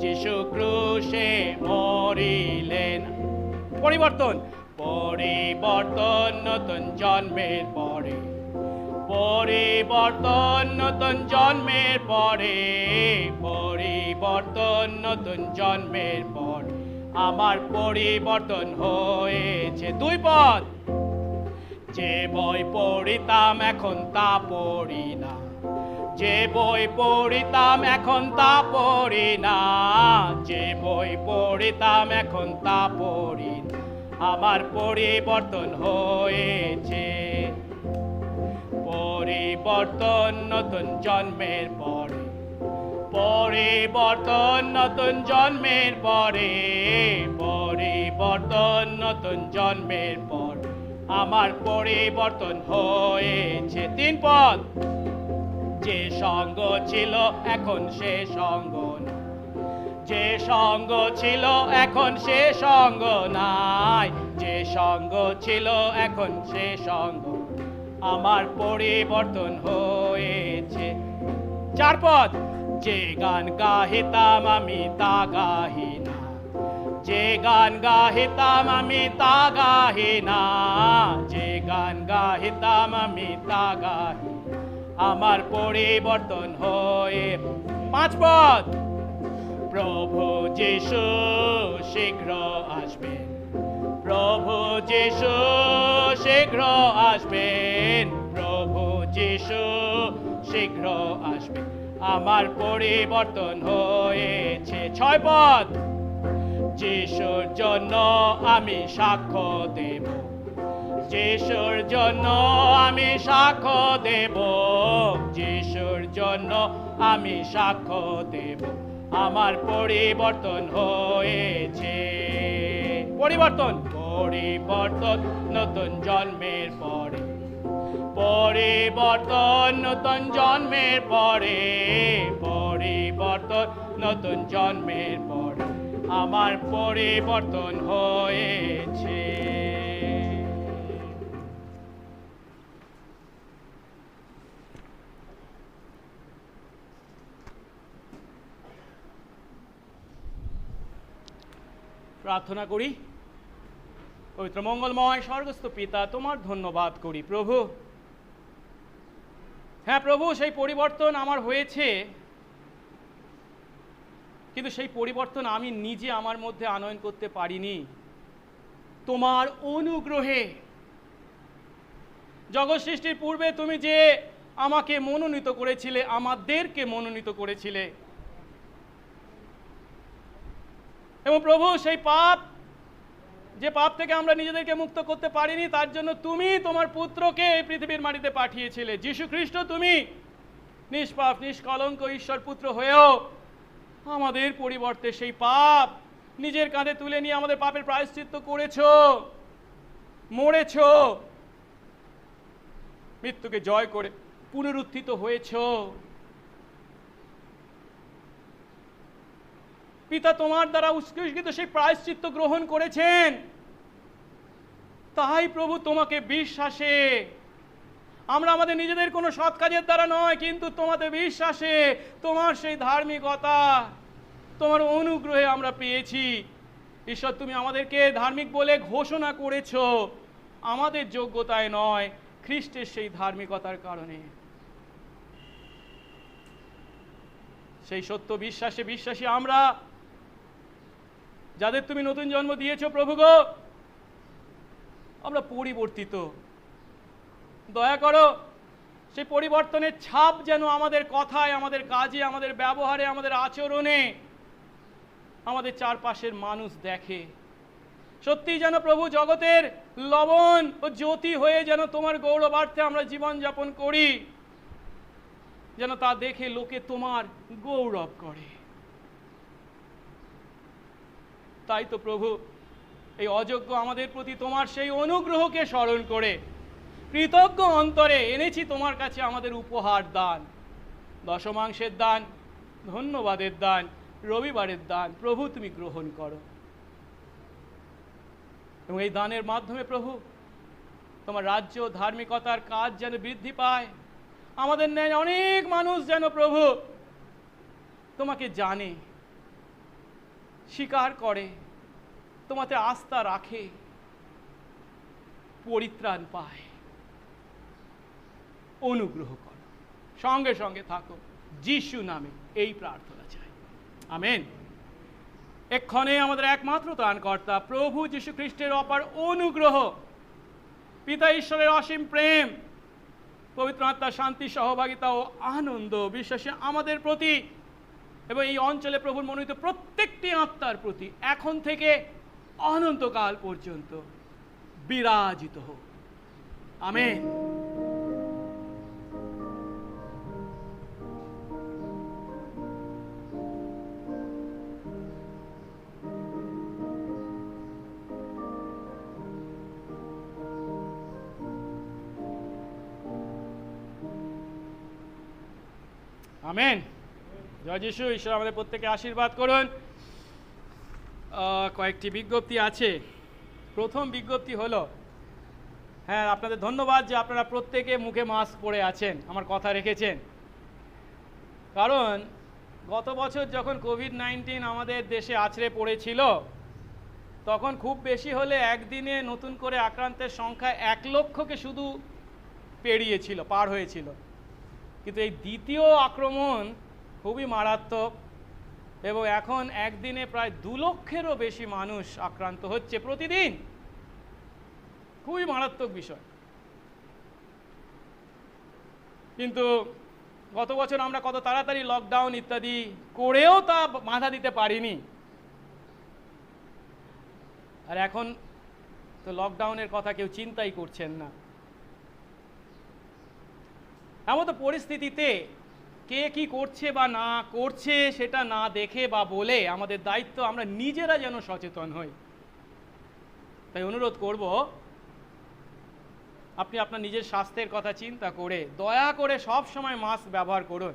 Speaker 1: যিশু ক্রুশে মরিলেন। পরিবর্তন, পরিবর্তন নতুন জন্মের পরে, পরিবর্তন নতুন জন্মের পরে, পরিবর্তন নতুন জন্মের পরে আমার পরিবর্তন হয়েছে। 2 পদ। যে বই পড়িতাম এখন তা পড়ি না, যে বই পড়িতাম এখন তা পড়ি না, যে বই পড়িতাম এখন তা পড়ি না, আমার পরিবর্তন হয়েছে। পরিবর্তন নতুন জন্মের পরে, পরিবর্তন নতুন জন্মের পরে, পরিবর্তন নতুন জন্মের পর আমার পরিবর্তন হয়েছে। 3 পদ। যে সঙ্গ ছিল এখন সে সঙ্গ না, যে সঙ্গ ছিল এখন সে সঙ্গ নাই, যে সঙ্গ ছিল এখন সে সঙ্গ, আমার পরিবর্তন হয়েছে। 4 পদ। যে গান গাহিতাম আমি তা গাহি না, যে গান গাহিতাম আমি তা গাহি না, যে গান গাহিতাম আমি তা গাহি, আমার পরিবর্তন হয়ে। 5 পদ। প্রভু যিশু শীঘ্র আসবেন, প্রভু যিশু শীঘ্র আসবেন, প্রভু যিশু শীঘ্র আসবেন, আমার পরিবর্তন হয়েছে। 6 পদ। যিশুর জন্য আমি সাক্ষ্য দেব, যিশুর জন্য আমি সাক্ষ্য দেব, যিশুর জন্য আমি সাক্ষ্য দেব, আমার পরিবর্তন হয়েছে। পরিবর্তন, পরিবর্তন নতুন জন্মের পরে, পরিবর্তন নতুন জন্মের পরে, পরিবর্তন নতুন জন্মের পরে আমার পরিবর্তন হয়েছে। প্রার্থনা করি। পবিত্র মঙ্গলময় স্বর্গস্থ পিতা, তোমার ধন্যবাদ করি প্রভু। হ্যাঁ প্রভু, সেই পরিবর্তন আমার হয়েছে, কিন্তু সেই পরিবর্তন আমি নিজে আমার মধ্যে আনয়ন করতে পারিনি। তোমার অনুগ্রহে জগৎ সৃষ্টির পূর্বে তুমি যে আমাকে মনোনীত করেছিলে, আমাদেরকে মনোনীত করেছিলে, এবং প্রভু সেই পাপ, যে পাপ থেকে আমরা নিজেদেরকে মুক্ত করতে পারিনি, তার জন্য তুমি তোমার পুত্রকে এই পৃথিবীর মাটিতে পাঠিয়েছিলে। যীশু খ্রিস্ট, তুমি নিষ্পাপ নিষ্কলঙ্ক ঈশ্বর পুত্র হয়েও আমাদের পরিবর্তে সেই পাপ নিজের কাঁধে তুলে নিয়ে আমাদের পাপের প্রায়শ্চিত্ত করেছো, মরেছো, মৃত্যুকে জয় করে পুনরুত্থিত হয়েছো। পিতা তোমার দ্বারা উৎসর্গিত সেই প্রায়শ্চিত্ত গ্রহণ করেছেন। তাই প্রভু তোমাকে বিশ্বাসে আমরা আমাদের নিজেদের কোনো সৎ কাজের দ্বারা নয়, কিন্তু তোমাদের বিশ্বাসে, তোমার সেই ধার্মিকতা, তোমার অনুগ্রহে আমরা পেয়েছি। ঈশ্বর, তুমি আমাদেরকে ধার্মিক বলে ঘোষণা করেছো, আমাদের যোগ্যতায় নয়, খ্রিস্টের সেই ধার্মিকতার কারণে। সেই সত্য বিশ্বাসে বিশ্বাসী আমরা, যাদের তুমি নতুন জন্ম দিয়েছো প্রভু গো, আমরা পরিবর্তিত। দয়া করো সেই পরিবর্তনের ছাপ যেন আমাদের কথায়, আমাদের কাজে, আমাদের ব্যবহারে, আমাদের আচরণে আমাদের চারপাশের মানুষ দেখে। সত্যি যেন প্রভু জগতের লবণ ও জ্যোতি হয়ে যেন তোমার গৌরবার্থে আমরা জীবনযাপন করি, যেন তা দেখে লোকে তোমার গৌরব করে। তাই তো প্রভু, এই অযোগ্য আমাদের প্রতি তোমার সেই অনুগ্রহকে স্মরণ করে কৃতজ্ঞ অন্তরে এনেছি তোমার কাছে আমাদের উপহার দান, দশমাংশের দান, ধন্যবাদের দান, রবিবারের দান। প্রভু তুমি গ্রহণ করো, এবং এই দানের মাধ্যমে প্রভু তোমার রাজ্য ধার্মিকতার কাজ যেন বৃদ্ধি পায়। আমাদের ন্যায় অনেক মানুষ যেন প্রভু তোমাকে জানে, স্বীকার করে, তোমাতে আস্থা রাখে, পরিত্রাণ পায়। অনুগ্রহ করো, সঙ্গে সঙ্গে থাকো, যিশু নামে এই প্রার্থনা চাই, আমেন। এক্ষণে আমাদের একমাত্র ত্রাণকর্তা প্রভু যীশু খ্রিস্টের অপার অনুগ্রহ, পিতা ঈশ্বরের অসীম প্রেম, পবিত্র আত্মার শান্তি, সহভাগিতা ও আনন্দ বিশ্বাসী আমাদের প্রতি এবং এই অঞ্চলে প্রভুর মনোনীত প্রত্যেকটি আত্মার প্রতি এখন থেকে অনন্তকাল পর্যন্ত বিরাজিত হোক, আমেন। আমেন। জয় যিশু। ঈশ্বর আমাদের প্রত্যেকে আশীর্বাদ করুন। কয়েকটি বিজ্ঞপ্তি আছে। প্রথম বিজ্ঞপ্তি হলো, হ্যাঁ, আপনাদের ধন্যবাদ যে আপনারা প্রত্যেকে মুখে মাস্ক পরে আছেন, আমার কথা রেখেছেন। কারণ গত বছর যখন কোভিড-19 আমাদের দেশে আছড়ে পড়েছিল, তখন খুব বেশি হলে একদিনে নতুন করে আক্রান্তের সংখ্যা 1 লক্ষকে শুধু পেরিয়েছিল, পার হয়েছিল। কিন্তু এই দ্বিতীয় আক্রমণ খুবই মারাত্মক, এবং এখন একদিনে প্রায় 2 লক্ষেরও বেশি মানুষ আক্রান্ত হচ্ছে প্রতিদিন। খুবই মারাত্মক বিষয়। কিন্তু গত বছর আমরা কত তাড়াতাড়ি লকডাউন ইত্যাদি করেও তা বাধা দিতে পারিনি, আর এখন তো লকডাউনের কথা কেউ চিন্তাই করছেন না। এমন তো পরিস্থিতিতে কে কি করছে বা না করছে সেটা না দেখে বা বলে আমাদের দায়িত্ব আমরা নিজেরা যেন সচেতন হই। তাই অনুরোধ করব, আপনি আপনার নিজের স্বাস্থ্যের কথা চিন্তা করে দয়া করে সব সময় মাস্ক ব্যবহার করুন।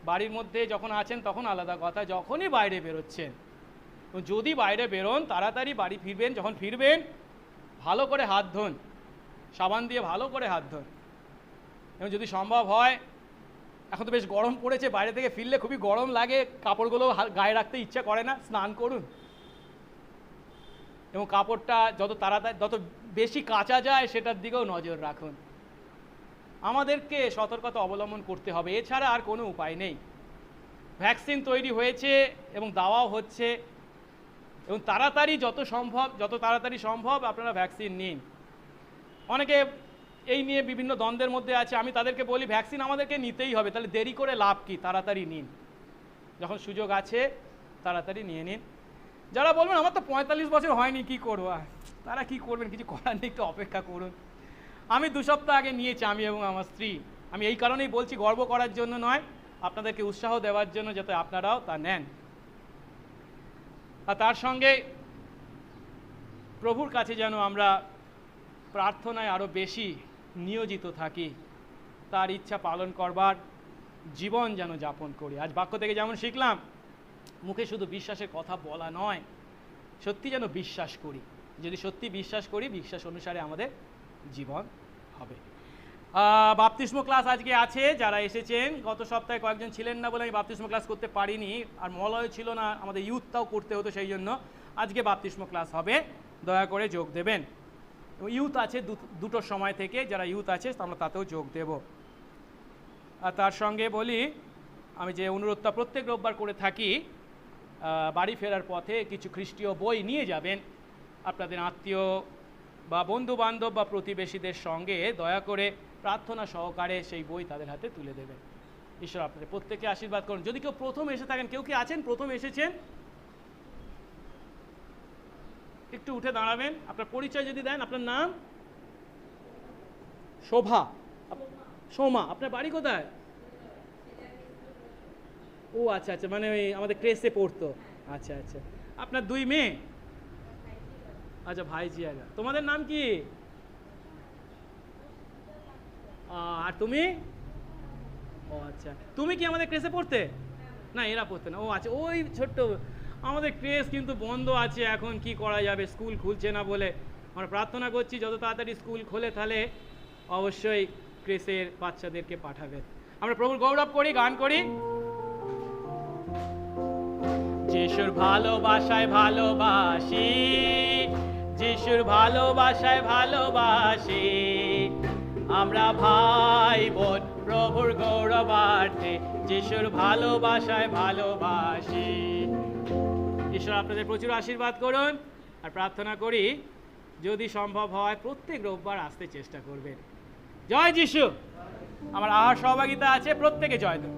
Speaker 1: বাড়ির মধ্যে যখন আছেন তখন আলাদা কথা, যখনই বাইরে বেরোচ্ছেন, যদি বাইরে বেরোন তাড়াতাড়ি বাড়ি ফিরবেন, যখন ফিরবেন ভালো করে হাত ধুন, সাবান দিয়ে ভালো করে হাত ধুন। এবং যদি সম্ভব হয়, এখন তো বেশ গরম পড়েছে, বাইরে থেকে ফিরলে খুবই গরম লাগে, কাপড়গুলো গায়ে রাখতে ইচ্ছা করে না, স্নান করুন এবং কাপড়টা যত তাড়াতাড়ি যত বেশি কাচা যায় সেটার দিকেও নজর রাখুন। আমাদেরকে সতর্কতা অবলম্বন করতে হবে, এছাড়া আর কোনো উপায় নেই। ভ্যাকসিন তৈরি হয়েছে এবং দেওয়াও হচ্ছে, এবং যত তাড়াতাড়ি সম্ভব আপনারা ভ্যাকসিন নিন। অনেকে এই নিয়ে বিভিন্ন দ্বন্দ্বের মধ্যে আছে, আমি তাদেরকে বলি ভ্যাকসিন আমাদেরকে নিতেই হবে, তাহলে দেরি করে লাভ কি, তাড়াতাড়ি নিন, যখন সুযোগ আছে তাড়াতাড়ি নিয়ে নিন। যারা বলবেন আমার তো 45 বছর হয়নি, কি করবো, তারা কি করবেন, কিছু করার নেই, একটু অপেক্ষা করুন। আমি 2 সপ্তাহ আগে নিয়েছি, আমি এবং আমার স্ত্রী। আমি এই কারণেই বলছি, গর্ব করার জন্য নয়, আপনাদেরকে উৎসাহ দেওয়ার জন্য, যাতে আপনারাও তা নেন। আর তার সঙ্গে প্রভুর কাছে যেন আমরা প্রার্থনায় আরও বেশি নিয়োজিত থাকি, তার ইচ্ছা পালন করবার জীবন যেন যাপন করি। আজ বাক্য থেকে যেমন শিখলাম, মুখে শুধু বিশ্বাসের কথা বলা নয়, সত্যি যেন বিশ্বাস করি। যদি সত্যি বিশ্বাস করি, বিশ্বাস অনুসারে আমাদের জীবন হবে। বাপ্তিস্ম ক্লাস আজকে আছে, যারা এসেছেন, গত সপ্তাহে কয়েকজন ছিলেন না বলে আমি বাপ্তিস্ম ক্লাস করতে পারিনি, আর মলয় ছিল না, আমাদের ইউথটাও করতে হতো, সেই জন্য আজকে বাপ্তিস্ম ক্লাস হবে, দয়া করে যোগ দেবেন। এবং ইউথ আছে 2টোর সময় থেকে, যারা ইউথ আছে আমরা তাতেও যোগ দেব। আর তার সঙ্গে বলি, আমি যে অনুরোধটা প্রত্যেক রোববার করে থাকি, বাড়ি ফেরার পথে কিছু খ্রিস্টীয় বই নিয়ে যাবেন। আপনাদের আত্মীয় বা বন্ধু বান্ধব বা প্রতিবেশীদের সঙ্গে দয়া করে প্রার্থনা সহকারে সেই বই তাদের হাতে তুলে দেবেন। ঈশ্বর আপনাদের প্রত্যেককে আশীর্বাদ করুন। যদি কেউ প্রথম এসে থাকেন, কেউ কি আছেন প্রথম এসেছেন, একটু উঠে দাঁড়াবেন, আপনার পরিচয় যদি দেন। আপনার নাম? শোভা, সোমা। আপনার বাড়ি কোথায়? ও আচ্ছা আচ্ছা, মানে ওই আমাদের ক্রেসে পড়তো। আচ্ছা আচ্ছা, আপনার 2 মেয়ে? আচ্ছা, ভাইজি আগা। তোমাদের নাম কি? আর তুমি? ও আচ্ছা, তুমি কি আমাদের ক্রেসে পড়তে? না, এরা পড়তে না। ও আচ্ছা, ওই ছোট্ট। আমাদের ক্রেস কিন্তু বন্ধ আছে এখন, কি করা যাবে, স্কুল খুলছে না বলে। আমরা প্রার্থনা করছি যত তাড়াতাড়ি স্কুল খোলে, তাহলে অবশ্যই ক্রেসের বাচ্চাদেরকে পাঠাবে। আমরা প্রভুর গৌরব করি, গান করি। যিশুর ভালোবাসায় ভালোবাসি, যিশুর ভালোবাসায় ভালোবাসি, আমরা ভাই বোন প্রভুর গৌরবার্থে, যিশুর ভালোবাসায় ভালোবাসি। ঈশ্বর আপনাদের প্রচুর আশীর্বাদ করুন। আর প্রার্থনা করি যদি সম্ভব হয় প্রত্যেক রোববার আসতে চেষ্টা করবেন। জয় যিশু। আমার আহার সহভাগিতা আছে, প্রত্যেকে জয় দেন।